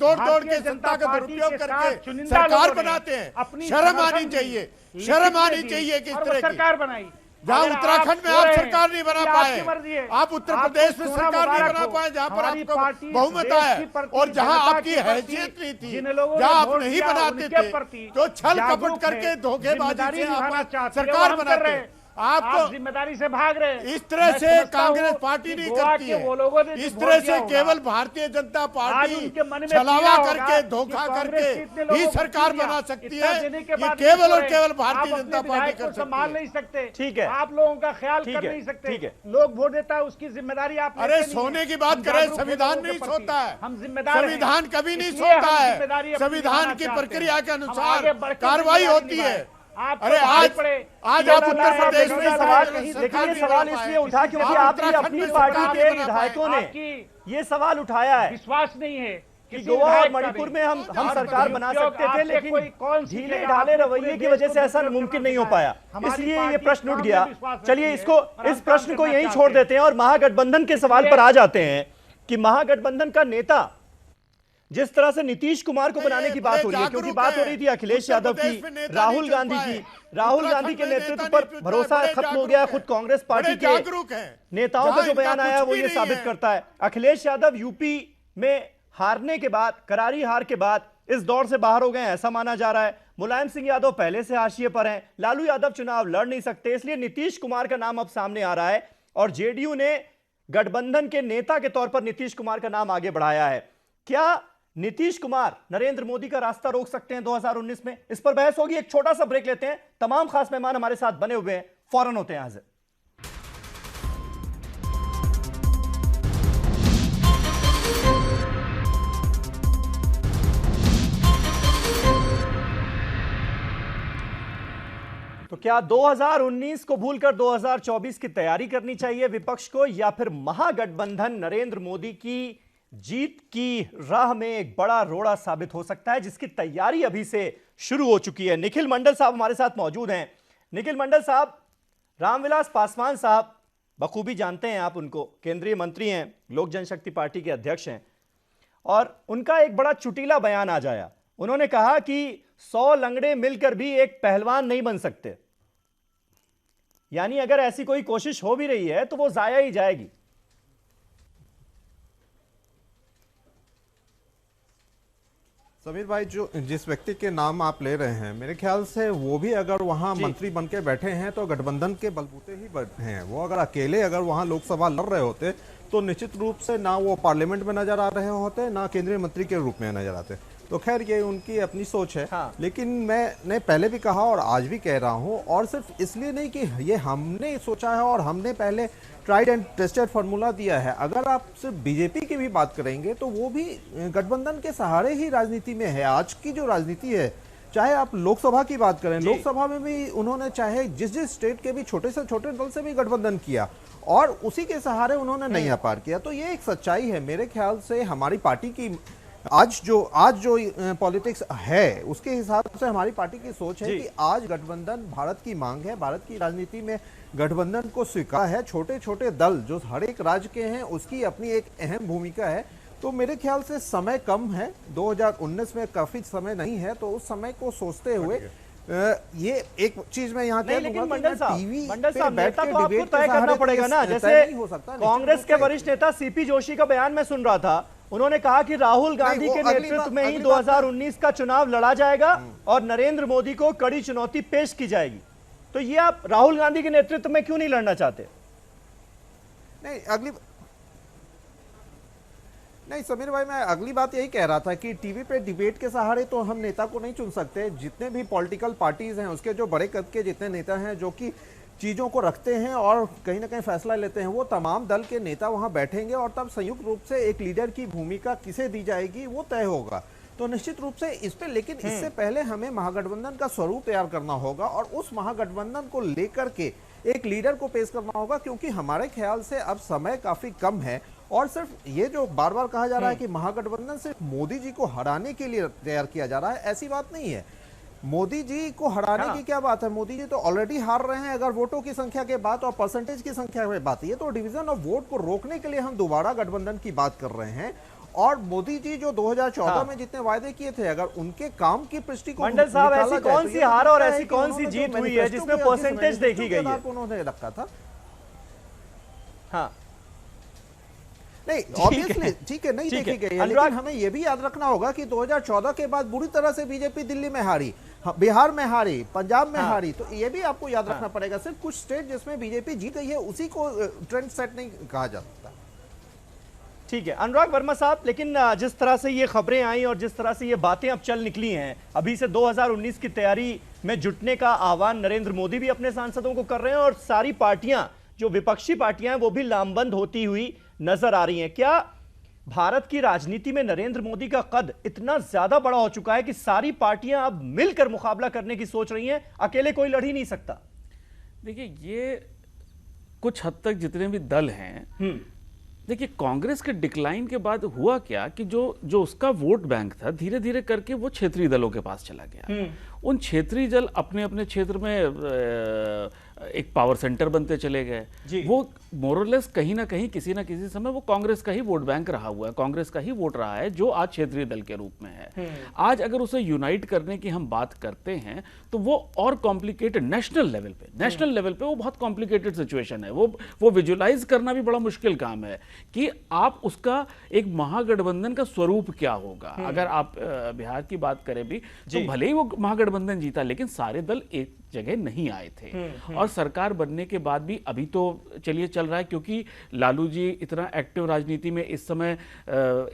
जनता का दुरुपयोग करके सरकार बनाते हैं। शर्म आनी चाहिए, शर्म आनी चाहिए कि इस तरह की सरकार बनाई। जहां उत्तराखंड में आप सरकार नहीं बना पाए, आप उत्तर प्रदेश में सरकार नहीं बना पाए, जहां पर आपको बहुमत आया, और जहां आपकी हैसियत नहीं थी, जहां आप नहीं बनाते थे, तो छल कपट करके धोखेबाजी से आप सरकार बनाते हैं। आप जिम्मेदारी से भाग रहे हैं। इस तरह से कांग्रेस पार्टी नहीं करती वो लोगों ने है। इस तरह से केवल भारतीय जनता पार्टी छलावा करके धोखा करके ही सरकार बना सकती है। ये केवल और केवल भारतीय जनता पार्टी कर सकती है। संभाल नहीं सकते, ठीक है, आप लोगों का ख्याल कर नहीं सकते। लोग वोट देता है, उसकी जिम्मेदारी आप अरे सोने की बात करें, संविधान नहीं सोता है। हम जिम्मेदार, संविधान कभी नहीं सोता है। संविधान की प्रक्रिया के अनुसार कार्रवाई होती है। अरे आज आप उत्तर प्रदेश में सवाल इसलिए उठा क्योंकि आपकी अपनी पार्टी के विधायकों ने ये सवाल उठाया है, विश्वास नहीं है कि गोवा और मणिपुर में हम सरकार बना सकते थे, लेकिन ढीले ढाले रवैये की वजह से ऐसा मुमकिन नहीं हो पाया, इसलिए ये प्रश्न उठ गया। चलिए इस प्रश्न को यहीं छोड़ देते हैं और महागठबंधन के सवाल पर आ जाते हैं कि महागठबंधन का नेता जिस तरह से नीतीश कुमार को बनाने की बात हो रही है, क्योंकि बात हो रही थी अखिलेश यादव की, राहुल गांधी के नेतृत्व पर भरोसा खत्म हो गया। खुद कांग्रेस पार्टी के नेताओं का जो बयान आया वो ये साबित करता है। अखिलेश यादव यूपी में हारने के बाद, करारी हार के बाद इस दौर से बाहर हो गए ऐसा माना जा रहा है। मुलायम सिंह यादव पहले से हाशिए पर हैं, लालू यादव चुनाव लड़ नहीं सकते, इसलिए नीतीश कुमार का नाम अब सामने आ रहा है और जेडीयू ने गठबंधन के नेता के तौर पर नीतीश कुमार का नाम आगे बढ़ाया है। क्या नीतीश कुमार नरेंद्र मोदी का रास्ता रोक सकते हैं 2019 में? इस पर बहस होगी। एक छोटा सा ब्रेक लेते हैं। तमाम खास मेहमान हमारे साथ बने हुए हैं, फौरन होते हैं हाजिर। तो क्या 2019 को भूलकर 2024 की तैयारी करनी चाहिए विपक्ष को, या फिर महागठबंधन नरेंद्र मोदी की जीत की राह में एक बड़ा रोड़ा साबित हो सकता है, जिसकी तैयारी अभी से शुरू हो चुकी है? निखिल मंडल साहब हमारे साथ मौजूद हैं। निखिल मंडल साहब, रामविलास पासवान साहब बखूबी जानते हैं आप उनको, केंद्रीय मंत्री हैं, लोक जनशक्ति पार्टी के अध्यक्ष हैं, और उनका एक बड़ा चुटीला बयान आ जाया। उन्होंने कहा कि 100 लंगड़े मिलकर भी एक पहलवान नहीं बन सकते, यानी अगर ऐसी कोई कोशिश हो भी रही है तो वो जाया ही जाएगी। समीर भाई, जो जिस व्यक्ति के नाम आप ले रहे हैं, मेरे ख्याल से वो भी अगर वहां मंत्री बन के बैठे हैं तो गठबंधन के बलबूते ही बैठे हैं। वो अगर अकेले अगर वहां लोकसभा लड़ रहे होते तो निश्चित रूप से ना वो पार्लियामेंट में नजर आ रहे होते, ना केंद्रीय मंत्री के रूप में नजर आते। तो खैर ये उनकी अपनी सोच है। हाँ। लेकिन मैंने पहले भी कहा और आज भी कह रहा हूं, और सिर्फ इसलिए नहीं कि ये हमने सोचा है और हमने पहले ट्राइड एंड टेस्टेड फार्मूला दिया है। अगर आप सिर्फ बीजेपी की भी बात करेंगे तो वो भी गठबंधन के सहारे ही राजनीति में है। आज की जो राजनीति है, चाहे आप लोकसभा की बात करें, लोकसभा में भी उन्होंने चाहे जिस स्टेट के भी छोटे से छोटे दल से भी गठबंधन किया और उसी के सहारे उन्होंने नैया पार किया। तो ये एक सच्चाई है। मेरे ख्याल से हमारी पार्टी की आज जो पॉलिटिक्स है उसके हिसाब से हमारी पार्टी की सोच है कि आज गठबंधन भारत की मांग है, भारत की राजनीति में गठबंधन को स्वीकार है। छोटे छोटे दल जो हर एक राज्य के हैं उसकी अपनी एक अहम भूमिका है। तो मेरे ख्याल से समय कम है, 2019 में काफी समय नहीं है, तो उस समय को सोचते हुए ये एक चीज मैं यहाँ कह दूंगा, मंडल साहब नेता तो आपको तय करना पड़ेगा ना। जैसे कांग्रेस के वरिष्ठ नेता सीपी जोशी का बयान मैं सुन रहा था, उन्होंने कहा कि राहुल गांधी के नेतृत्व में ही 2019 का चुनाव लड़ा जाएगा और नरेंद्र मोदी को कड़ी चुनौती पेश की जाएगी। तो ये आप राहुल गांधी के नेतृत्व में क्यों नहीं लड़ना चाहते? नहीं समीर भाई, मैं अगली बात यही कह रहा था कि टीवी पे डिबेट के सहारे तो हम नेता को नहीं चुन सकते। जितने भी पॉलिटिकल पार्टीज हैं उसके जो बड़े कद के जितने नेता हैं जो कि चीज़ों को रखते हैं और कहीं ना कहीं फैसला लेते हैं, वो तमाम दल के नेता वहां बैठेंगे और तब संयुक्त रूप से एक लीडर की भूमिका किसे दी जाएगी वो तय होगा। तो निश्चित रूप से इस पे, लेकिन इससे पहले हमें महागठबंधन का स्वरूप तैयार करना होगा और उस महागठबंधन को लेकर के एक लीडर को पेश करना होगा, क्योंकि हमारे ख्याल से अब समय काफी कम है। और सिर्फ ये जो बार बार कहा जा रहा है कि महागठबंधन सिर्फ मोदी जी को हराने के लिए तैयार किया जा रहा है, ऐसी बात नहीं है। मोदी जी को हराने की क्या बात है? मोदी जी तो ऑलरेडी हार रहे हैं। अगर वोटों की संख्या की बात और परसेंटेज की संख्या की बात है, तो डिवीजन ऑफ वोट को रोकने के लिए हम दोबारा गठबंधन की बात कर रहे हैं। और मोदी जी जो 2014 में जितने वायदे किए थे, अगर उनके काम की पृष्ठि को मंडल साहब, ऐसी कौन सी हार और ऐसी कौन सी जीत हुई है जिसमें परसेंटेज देखी गई है? उन्होंने रखा था। हाँ नहीं, ऑब्वियसली ठीक है, नहीं देखी गई है, लेकिन हमें यह भी याद रखना होगा कि 2014 के बाद बुरी तरह से बीजेपी दिल्ली में हारी। बिहार में हारी, पंजाब में हारी, तो ये भी आपको याद रखना पड़ेगा। सिर्फ कुछ स्टेट जिसमें बीजेपी जीत गई है उसी को ट्रेंड सेट नहीं कहा जा सकता। ठीक है अनुराग वर्मा साहब, लेकिन जिस तरह से ये खबरें आई और जिस तरह से ये बातें अब चल निकली हैं, अभी से 2019 की तैयारी में जुटने का आह्वान नरेंद्र मोदी भी अपने सांसदों को कर रहे हैं और सारी पार्टियां, जो विपक्षी पार्टियां हैं, वो भी लामबंद होती हुई नजर आ रही हैं। क्या भारत की राजनीति में नरेंद्र मोदी का कद इतना ज्यादा बड़ा हो चुका है कि सारी पार्टियां अब मिलकर मुकाबला करने की सोच रही हैं, अकेले कोई लड़ ही नहीं सकता? देखिए, ये कुछ हद तक जितने भी दल हैं, देखिए कांग्रेस के डिक्लाइन के बाद हुआ क्या कि जो उसका वोट बैंक था, धीरे धीरे करके वो क्षेत्रीय दलों के पास चला गया। उन क्षेत्रीय दल अपने अपने क्षेत्र में एक पावर सेंटर बनते चले गए। वो मोरलेस कहीं ना कहीं किसी ना किसी समय वो कांग्रेस का ही वोट बैंक रहा हुआ है, कांग्रेस का ही वोट रहा है, जो आज क्षेत्रीय दल के रूप में है। आज अगर उसे यूनाइट करने की हम बात करते हैं तो वो और कॉम्प्लिकेटेड नेशनल लेवल पे वो बहुत कॉम्प्लिकेटेड सिचुएशन है। वो विजुलाइज करना भी बड़ा मुश्किल काम है कि आप उसका एक महागठबंधन का स्वरूप क्या होगा। अगर आप बिहार की बात करें भी तो भले ही वो महागठबंधन जीता, लेकिन सारे दल एक जगह नहीं आए थे। और सरकार बनने के बाद भी अभी तो चलिए चल रहा है, क्योंकि लालू जी इतना एक्टिव राजनीति में इस समय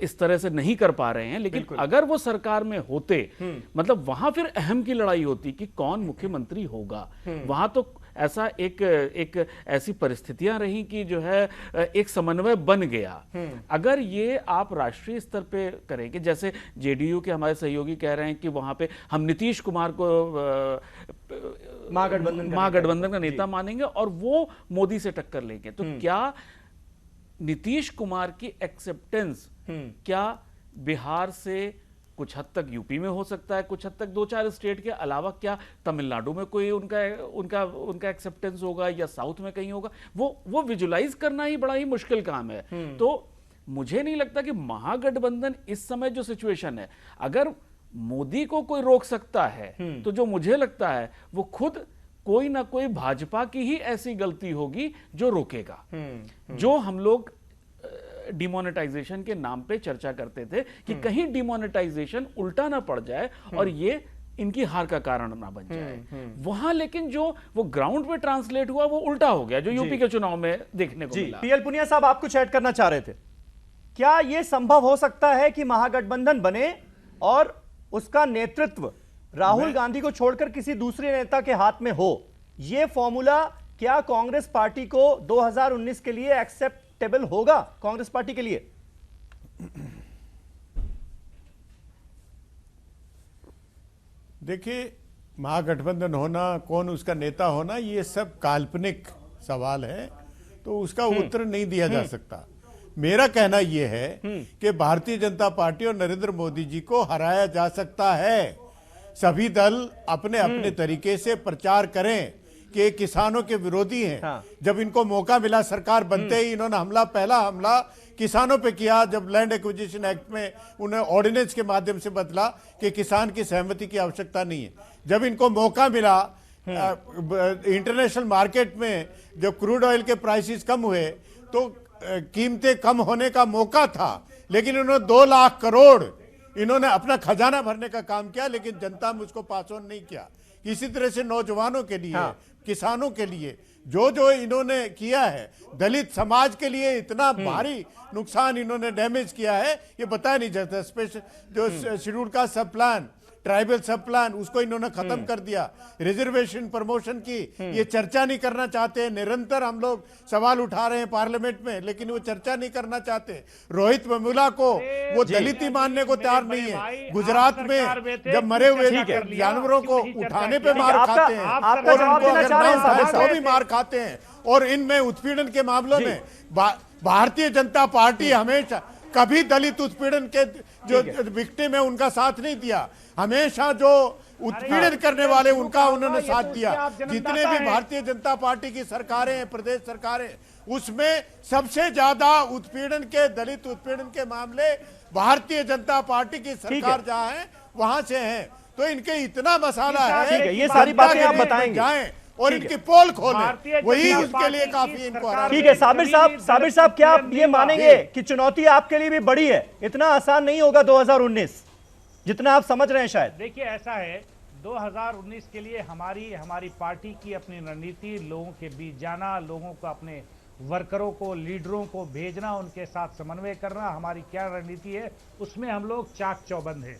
इस तरह से नहीं कर पा रहे हैं। लेकिन अगर वो सरकार में होते, मतलब वहां फिर अहम की लड़ाई होती कि कौन मुख्यमंत्री होगा। वहां तो ऐसा एक ऐसी परिस्थितियां रही कि जो है एक समन्वय बन गया। अगर ये आप राष्ट्रीय स्तर पे करेंगे, जैसे जेडीयू के हमारे सहयोगी कह रहे हैं कि वहां पे हम नीतीश कुमार को महागठबंधन का नेता मानेंगे और वो मोदी से टक्कर लेंगे, तो क्या नीतीश कुमार की एक्सेप्टेंस क्या बिहार से कुछ हद तक यूपी में हो सकता है, कुछ हद तक 2-4 स्टेट के अलावा क्या तमिलनाडु में कोई उनका एक्सेप्टेंस होगा या साउथ में कहीं होगा? वो विजुलाइज करना ही बड़ा ही मुश्किल काम है। तो मुझे नहीं लगता कि महागठबंधन इस समय जो सिचुएशन है, अगर मोदी को कोई रोक सकता है तो जो मुझे लगता है वो खुद कोई ना कोई भाजपा की ही ऐसी गलती होगी जो रोकेगा। जो हम लोग डिमोनेटाइजेशन के नाम पे चर्चा करते थे कि कहीं डिमोनेटाइजेशन उल्टा ना पड़ जाए और ये इनकी हार का कारण ना बन जाए, वहां लेकिन जो वो ग्राउंड पे ट्रांसलेट हुआ वो उल्टा हो गया, जो यूपी के चुनाव में देखने को मिला। पीएल पुनिया साहब, आप कुछ ऐड करना चाह रहे थे? क्या यह संभव हो सकता है कि महागठबंधन बने और उसका नेतृत्व राहुल गांधी को छोड़कर किसी दूसरे नेता के हाथ में हो? यह फॉर्मूला क्या कांग्रेस पार्टी को 2019 के लिए एक्सेप्टेबल होगा? कांग्रेस पार्टी के लिए देखिए, महागठबंधन होना, कौन उसका नेता होना, ये सब काल्पनिक सवाल है, तो उसका उत्तर नहीं दिया जा सकता। मेरा कहना यह है कि भारतीय जनता पार्टी और नरेंद्र मोदी जी को हराया जा सकता है। सभी दल अपने अपने तरीके से प्रचार करें कि किसानों के विरोधी हैं। जब इनको मौका मिला सरकार बनते ही, इन्होंने पहला हमला किसानों पे किया। जब लैंड एक्विजिशन एक्ट में उन्हें ऑर्डिनेंस के माध्यम से बदला कि किसान की सहमति की आवश्यकता नहीं है। जब इनको मौका मिला इंटरनेशनल मार्केट में, जब क्रूड ऑयल के प्राइसेस कम हुए तो कीमतें कम होने का मौका था, लेकिन उन्होंने 2 लाख करोड़ इन्होंने अपना खजाना भरने का काम किया, लेकिन जनता में उसको पास ऑन नहीं किया। इसी तरह से नौजवानों के लिए, किसानों के लिए जो इन्होंने किया है, दलित समाज के लिए इतना भारी नुकसान इन्होंने डैमेज किया है, ये बताया नहीं जाता। स्पेशल जो शेड्यूल का सब प्लान, ट्राइबल सब प्लान, उसको इन्होंने खत्म कर दिया। रिजर्वेशन प्रमोशन की ये चर्चा नहीं करना चाहते। निरंतर हम लोग सवाल उठा रहे हैं पार्लियामेंट में, लेकिन वो चर्चा नहीं करना चाहते। रोहित वेमुला को वो दलित ही मानने को तैयार नहीं है। गुजरात में जब मरे हुए जानवरों को उठाने पे मार खाते हैं और उनको अगर ना उठाए तो भी मार खाते हैं। और इनमें उत्पीड़न के मामलों में भारतीय जनता पार्टी हमेशा कभी दलित उत्पीड़न के जो विक्टिम है उनका साथ नहीं दिया। हमेशा जो उत्पीड़न करने वाले उनका उन्होंने साथ दिया। जितने भी भारतीय जनता पार्टी की सरकारें हैं, प्रदेश सरकारें, उसमें सबसे ज्यादा उत्पीड़न के, दलित उत्पीड़न के मामले भारतीय जनता पार्टी की सरकार जहां है वहां से है। तो इनके इतना मसाला है, ये सारी बातें आप बताएंगे जाएं और इनकी पोल खोलें, वही उसके लिए काफी इनको। ठीक है साबिर साहब, क्या आप ये मानेंगे कि चुनौती आपके लिए भी बड़ी है? इतना आसान नहीं होगा 2019 जितना आप समझ रहे हैं शायद। देखिए, ऐसा है 2019 के लिए हमारी पार्टी की अपनी रणनीति, लोगों के बीच जाना, लोगों को, अपने वर्करों को, लीडरों को भेजना, उनके साथ समन्वय करना, हमारी क्या रणनीति है, उसमें हम लोग चाक चौबंद हैं।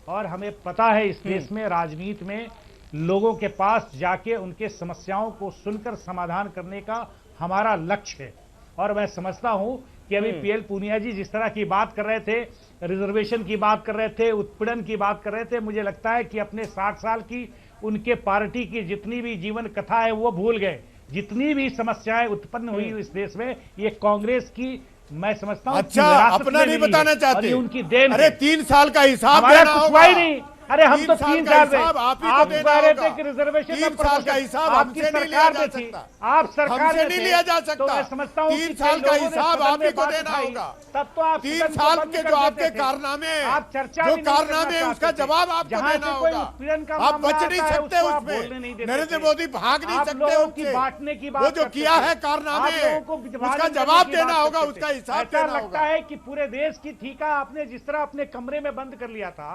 और हमें पता है इस देश में राजनीति में लोगों के पास जाके उनके समस्याओं को सुनकर समाधान करने का हमारा लक्ष्य है। और मैं समझता हूं कि अभी पीएल पूनिया जी जिस तरह की बात कर रहे थे, रिजर्वेशन की बात कर रहे थे, उत्पीड़न की बात कर रहे थे, मुझे लगता है कि अपने 60 साल की उनके पार्टी की जितनी भी जीवन कथा है वो भूल गए। जितनी भी समस्याएं उत्पन्न हुई इस देश में, ये कांग्रेस की, मैं समझता हूं, अच्छा, अपना नहीं बताना चाहते, उनकी देन। अरे 3 साल का हिसाब हमारा देना कुछ होगा। हुआ ही नहीं। अरे हम तो 3 साल में आप ही को आप देना कह रहे होगा। थे कि रिजर्वेशन 3 साल का हिसाब आपकी हमसे नहीं लिया सरकार जा में थी, सकता। आप सरकार हमसे में नहीं थे, लिया जा तो सकता। मैं समझता हूं 3 साल का हिसाब आप ही को देना होगा। तब तो आप 3 साल के जो आपके कारनामे, आप चर्चा जो भी नहीं कारनामे, करना उसका चाहते थे। जवाब आपको जहां देना से कोई होगा। उत्पीड़न का आप मामला बच नहीं आता है, सकते उसको आप उसमें। बोलने नहीं देते नरेंद्र थे। मोदी भाग नहीं आप सकते लोगों की उससे। बांटने की बात वो जो करते किया थे। है कारनामे, आप लोगों को विभाजन उसका करने जवाब की देना बात होगा, करते उसका थे। हिसाब ऐसा देना लगता होगा। है कि पूरे देश की ठीका आपने जिस तरह अपने कमरे में बंद कर लिया था,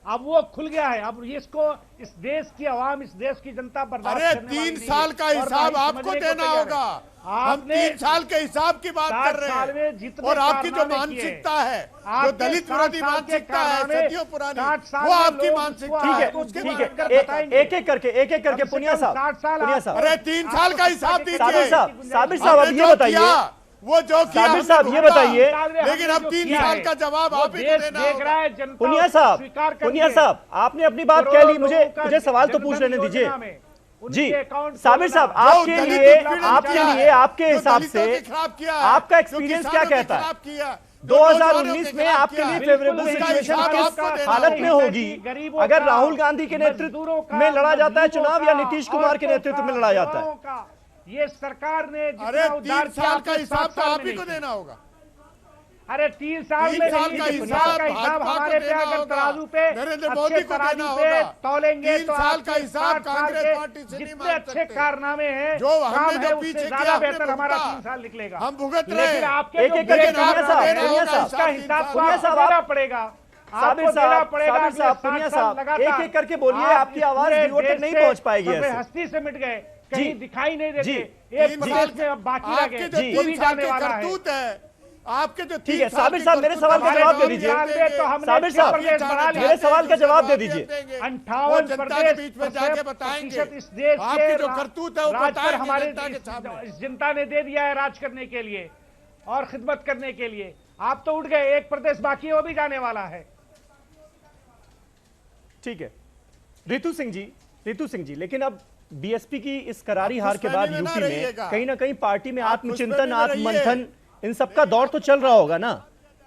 अब वो खुल गया है। अब इसको इस देश की आवाम, इस देश की जनता बर्दाश्त अरे करने वाली 3 नहीं साल है। का और हिसाब ना ही आपको समझने को देना तैयार है। होगा। हम आपने 3 साल के हिसाब की बात 60 कर रहे साल में हैं। जितने और आपकी जो कारनामे मानसिकता किए, है, जो आपके दलित 60 विरोधी साल के मानसिकता है, कारनामे, सदियों पुरानी, 60 साल वो में आपकी लोग मानसिकता उसको है। आपको उसके ठीक बारे है, में कर बताएंगे। बताएंगे। एक एक करके पुनिया साहब, 60 साल पुनिया आप- साहब, अरे 3 साल का हिसाब दीजिए। साबिर साहब अब हमने ये जो बताइए, किया, वो जो किया साबिर हमने साहब ये भुगता। बताइए, लेकिन अब 3 साल का जवाब आप ही को देना होगा। पुनिया साहब आपने अपनी बात कह ली, मुझे सवाल तो पूछ लेने दीजिए। जी साबिर साहब, आपके लिए आपके हिसाब से आपका एक्सपीरियंस क्या कहता है? 2019 में आपके लिए फेवरेबल सिचुएशन किस हालत में होगी अगर राहुल गांधी के नेतृत्व में लड़ा जाता है चुनाव या नीतीश कुमार के नेतृत्व में लड़ा जाता है? ये सरकार ने अरे 3 साल का हिसाब तो आप ही को देना होगा। अरे 3 साल में 3 साल का हिसाब हमारे पे अगर तराजू पे नरेंद्र मोदी को देना पे होगा। तौलेंगे 3 तो साल का हिसाब 60 साल कांग्रेस के पार्टी से नहीं जितने मांग अच्छे सकते। कारनामे हैं, जो हमने काम जो है, पीछे उससे किया, ज्यादा हमने बेहतर हमारा भुगता। 3 साल निकलेगा। हम भुगत रहे लेकिन हैं। आपके जो एक बड़े एक काम पुनिया है, साहब, उसका हिसाब को पुनिया आपको साहब, देना पड़ेगा। साबिर आपको देना साहब, पड़ेगा। साबिर साहब, अगले पुनिया 60 साल साहब, लगातार एक-एक करके बोलिए, आप आपकी इस आवाज पूरे व्यूअर तक देश नहीं से पहुंच पाएगी सब ऐसे। हस्ती से मिट गए, जी, कहीं दिखाई नहीं देते। जी, एक तीन प्रदेश साल में अब बाकी रह आपके गए, जो वो भी 3 साल जाने के वाला है। करतूत है, आपके जो ठीक है, 3 साल साबिर की साहब, मेरे करतूत सवाल का हमारे जवाब दे नाम दीजिए। जान देंगे। तो हमने साबिर साहब, प्रदेश बना लिया। मेरे सवाल का जवाब दे दीजिए। 58 जनता के बीच में जाके बताएंगे। इस देश आपकी के जो करतूत है वो राज पर बताएंगे हमारे जनता के सामने। इस जनता ने दे दिया है राज करने के लिए और खिदमत करने के लिए। आप तो उठ गए, एक प्रदेश बाकी है, वो भी जाने वाला है। ठीक है रितु सिंह जी, लेकिन अब बीएसपी की इस करारी हार के बाद यूपी में कहीं ना कहीं पार्टी में आत्मचिंतन, आत्ममंथन, इन सबका दौर तो चल रहा होगा ना?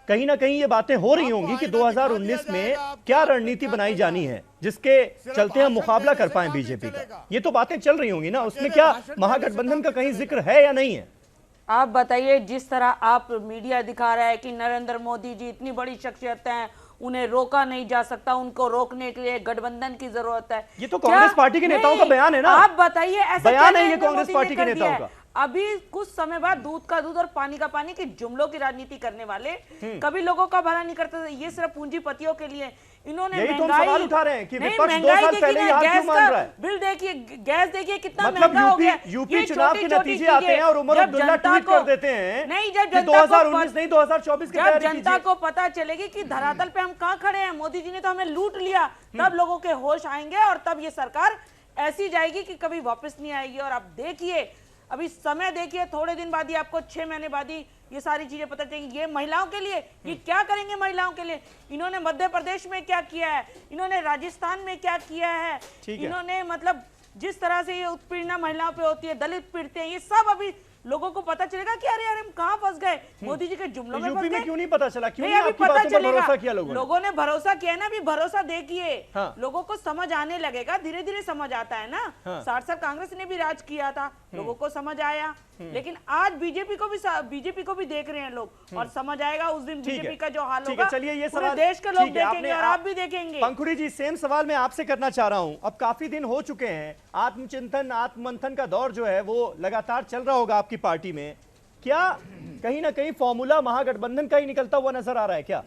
कहीं ना कहीं ये बातें हो रही होंगी कि 2019 में क्या रणनीति बनाई जानी है जिसके चलते हम मुकाबला कर पाए बीजेपी का। ये तो बातें चल रही होंगी ना, उसमें क्या महागठबंधन का कहीं जिक्र है या नहीं है? आप बताइए, जिस तरह आप मीडिया दिखा रहा है कि नरेंद्र मोदी जी इतनी बड़ी शख्सियत हैं, उन्हें रोका नहीं जा सकता, उनको रोकने के लिए गठबंधन की जरूरत है। ये तो कांग्रेस पार्टी के नेताओं का बयान है ना। आप बताइए, ऐसा बयान क्या है ये नरेंद्र कांग्रेस मोदी पार्टी ने के कर दिया नेताओं है? का। अभी कुछ समय बाद दूध का दूध और पानी का पानी की जुमलों की राजनीति करने वाले कभी लोगों का भला नहीं करते थे। ये सिर्फ पूंजीपतियों के लिए। इन्होंने यही तो हम महंगाई सवाल उठा रहे हैं कि नहीं, विपक्ष 2 महंगाई साल देखिए पहले ना, ही हार गैस क्यों मान रहा है? बिल देखिए, गैस देखिए कितना मतलब महंगा हो गया। यूपी ये चुनाव के छोटी-छोटी नतीजे चीजें, आते हैं और उमर जब अब्दुल्ला जनता ट्वीट को- कर देते हैं नहीं, जब कि जनता को 2019 नहीं 2024 की जब तैयारी जनता कीजिए। को पता चलेगी कि धरातल पे हम कहाँ खड़े हैं, मोदी जी ने तो हमें लूट लिया, तब लोगों के होश आएंगे और तब ये सरकार ऐसी जाएगी कि कभी वापस नहीं आएगी। और आप देखिए, अभी समय देखिए, थोड़े दिन बाद ही आपको 6 महीने बाद ही ये सारी चीजें पता चलेंगी। ये महिलाओं के लिए, ये क्या करेंगे महिलाओं के लिए? इन्होंने मध्य प्रदेश में क्या किया है, इन्होंने राजस्थान में क्या किया है, इन्होंने मतलब जिस तरह से ये उत्पीड़ना महिलाओं पे होती है, दलित पीड़ित हैं, ये सब अभी लोगों को पता चलेगा कि अरे यार हम कहाँ फंस गए, मोदी जी के जुमलों में फंस यूपी गए। में क्यों नहीं पता चला? क्यों नहीं, नहीं अभी आपकी पता बातों पर चलेगा। भरोसा किया लोगों ने? भरोसा किया है ना, अभी भरोसा देखिए। हाँ। लोगों को समझ आने लगेगा, धीरे धीरे समझ आता है ना। हाँ। 60 साल कांग्रेस ने भी राज किया था, लोगों को समझ आया। लेकिन आज बीजेपी को भी देख रहे हैं लोग और समझ आएगा उस दिन बीजेपी का जो हाल होगा। चलिए ये पूरे सवाल देश के लोग ठीक है, देखेंगे और आप भी देखेंगे। पंखुड़ी जी, सेम सवाल मैं आपसे करना चाह रहा हूं। अब काफी दिन हो चुके हैं, आत्मचिंतन, आत्ममंथन का दौर जो है वो लगातार चल रहा होगा आपकी पार्टी में। क्या कहीं ना कहीं फॉर्मूला महागठबंधन का ही निकलता हुआ नजर आ रहा है क्या?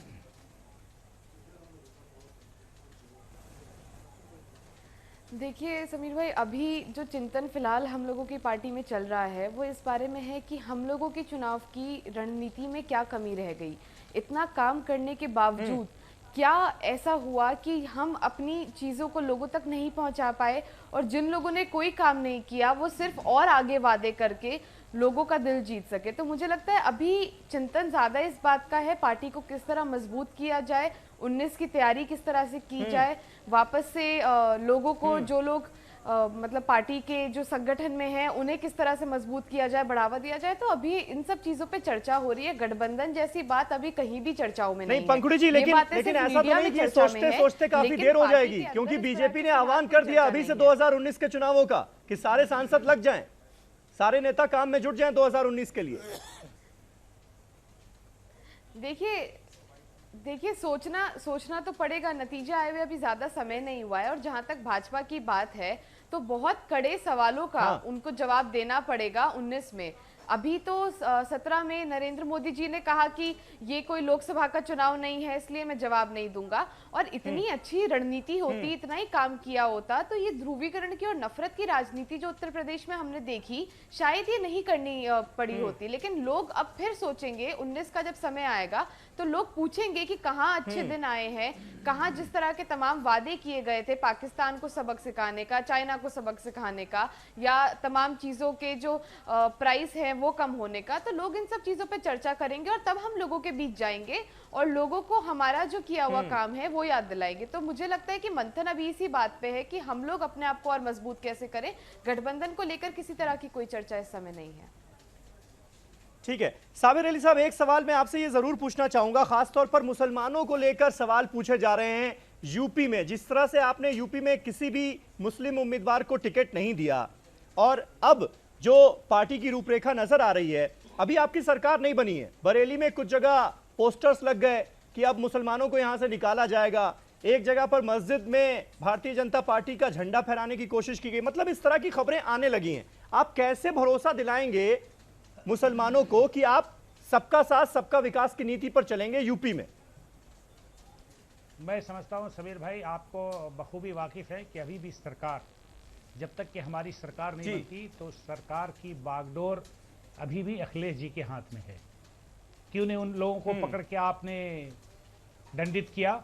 देखिए समीर भाई, अभी जो चिंतन फिलहाल हम लोगों की पार्टी में चल रहा है वो इस बारे में है कि हम लोगों के चुनाव की रणनीति में क्या कमी रह गई। इतना काम करने के बावजूद क्या ऐसा हुआ कि हम अपनी चीज़ों को लोगों तक नहीं पहुंचा पाए, और जिन लोगों ने कोई काम नहीं किया वो सिर्फ और आगे वादे करके लोगों का दिल जीत सके। तो मुझे लगता है अभी चिंतन ज़्यादा इस बात का है पार्टी को किस तरह मजबूत किया जाए, 19 की तैयारी किस तरह से की जाए, वापस से लोगों को, जो लोग मतलब पार्टी के जो संगठन में हैं उन्हें किस तरह से मजबूत किया जाए, बढ़ावा दिया जाए। तो अभी इन सब चीजों पे चर्चा हो रही है। गठबंधन जैसी बात अभी कहीं भी चर्चाओं में नहीं है। पंखुड़ी जी, लेकिन ऐसा तो नहीं कि सोचते सोचते काफी देर हो जाएगी, क्योंकि बीजेपी ने आह्वान कर दिया अभी से 2019 के चुनावों का कि सारे सांसद लग जाएं, सारे नेता काम में जुट जाएं 2019 के लिए। देखिए सोचना तो पड़ेगा। नतीजा आए हुए अभी ज्यादा समय नहीं हुआ है, और जहां तक भाजपा की बात है तो बहुत कड़े सवालों का उनको जवाब देना पड़ेगा 19 में। अभी तो 17 में नरेंद्र मोदी जी ने कहा कि ये कोई लोकसभा का चुनाव नहीं है इसलिए मैं जवाब नहीं दूंगा, और इतनी अच्छी रणनीति होती, इतना ही काम किया होता तो ये ध्रुवीकरण की और नफरत की राजनीति जो उत्तर प्रदेश में हमने देखी शायद ये नहीं करनी पड़ी होती। लेकिन लोग अब फिर सोचेंगे, 19 का जब समय आएगा तो लोग पूछेंगे कि कहाँ अच्छे दिन आए हैं, कहाँ जिस तरह के तमाम वादे किए गए थे पाकिस्तान को सबक सिखाने का, चाइना को सबक सिखाने का, या तमाम चीजों के जो प्राइस है वो कम होने का, तो लोग इन सब चीजों पे चर्चा करेंगे और तब हम लोगों के बीच जाएंगे और लोगों को हमारा जो किया हुआ काम है वो याद दिलाएंगे। तो मुझे लगता है कि मंथन अभी इसी बात पे है कि हम लोग अपने आप को और मजबूत कैसे करें। गठबंधन को लेकर किसी तरह की कोई चर्चा इस समय नहीं है। ठीक है साबिर अली साहब, एक सवाल मैं आपसे ये जरूर पूछना चाहूंगा, खासतौर पर मुसलमानों को लेकर सवाल पूछे जा रहे हैं। यूपी में जिस तरह से आपने यूपी में किसी भी मुस्लिम उम्मीदवार को टिकट नहीं दिया, और अब जो पार्टी की रूपरेखा नजर आ रही है, अभी आपकी सरकार नहीं बनी है, बरेली में कुछ जगह पोस्टर्स लग गए कि अब मुसलमानों को यहां से निकाला जाएगा, एक जगह पर मस्जिद में भारतीय जनता पार्टी का झंडा फहराने की कोशिश की गई, मतलब इस तरह की खबरें आने लगी हैं। आप कैसे भरोसा दिलाएंगे मुसलमानों को कि आप सबका साथ सबका विकास की नीति पर चलेंगे यूपी में? मैं समझता हूं समीर भाई, आपको बखूबी वाकिफ है कि अभी भी सरकार, जब तक कि हमारी सरकार नहीं बनती तो सरकार की बागडोर अभी भी अखिलेश जी के हाथ में है। क्यों नहीं उन लोगों को पकड़ के आपने दंडित किया,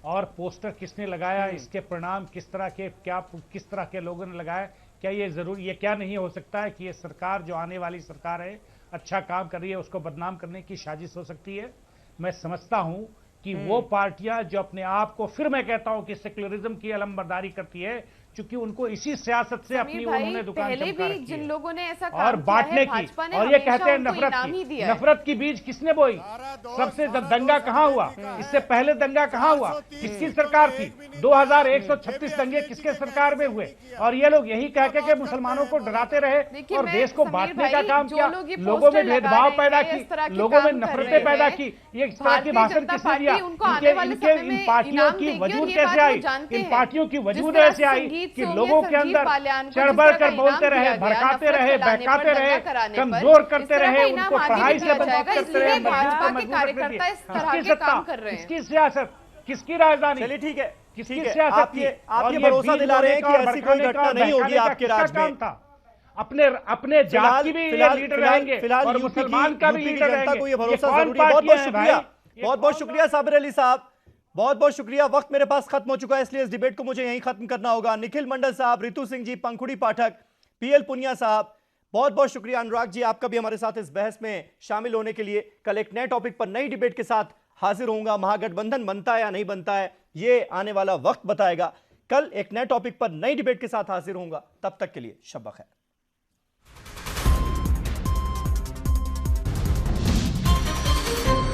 और पोस्टर किसने लगाया, इसके परिणाम किस तरह के लोगों ने लगाया? क्या ये जरूरी, ये क्या नहीं हो सकता है कि ये सरकार जो आने वाली सरकार है अच्छा काम कर रही है उसको बदनाम करने की साजिश हो सकती है? मैं समझता हूं कि वो पार्टियां जो अपने आप को, फिर मैं कहता हूं कि सेक्युलरिज्म की अलमबरदारी करती है, क्योंकि उनको इसी सियासत से अपनी उन्होंने दुकान चमका रखी है, जिन लोगों ने ऐसा काम और बांटने की, और ये कहते हैं नफरत की बीज किसने बोई? सबसे दंगा कहां हुआ? इससे पहले दंगा कहां हुआ? किसकी सरकार थी? 2136 दंगे किसके सरकार में हुए? और ये लोग यही कह के मुसलमानों को डराते रहे और देश को बांटने का काम किया, लोगों में भेदभाव पैदा की, लोगों में नफरतें पैदा की। ये इस तरह के भाषण किसने दिया? इन पार्टियों की वजूद कैसे आई? इन पार्टियों की वजूद ऐसे आई कि लोगों के अंदर चढ़ बढ़ कर बोलते रहे, भड़काते रहे, बहकाते रहे, कमजोर करते रहे, उनको पढ़ाई से बंद करते रहे, मस्जिद को मजबूत करते रहे। किसकी सत्ता, किसकी सियासत, किसकी राजधानी? चलिए ठीक है, किसकी सियासत? आप ये भरोसा दिला रहे हैं कि ऐसी कोई घटना नहीं होगी आपके राज में। अपने जात की भी लीडर रहेंगे और मुसलमान का भी लीडर रहेंगे। को ये भरोसा जरूरी है। बहुत बहुत शुक्रिया, बहुत बहुत शुक्रिया साबिर अली साहब, बहुत बहुत शुक्रिया। वक्त मेरे पास खत्म हो चुका है, इसलिए इस डिबेट को मुझे यहीं खत्म करना होगा। निखिल मंडल साहब, रितु सिंह जी, पंखुड़ी पाठक, पीएल पुनिया साहब, बहुत बहुत शुक्रिया। अनुराग जी, आपका भी हमारे साथ इस बहस में शामिल होने के लिए। कल एक नए टॉपिक पर नई डिबेट के साथ हाजिर होऊंगा। महागठबंधन बनता है या नहीं बनता है, ये आने वाला वक्त बताएगा। कल एक नए टॉपिक पर नई डिबेट के साथ हाजिर होऊंगा। तब तक के लिए शब बखैर।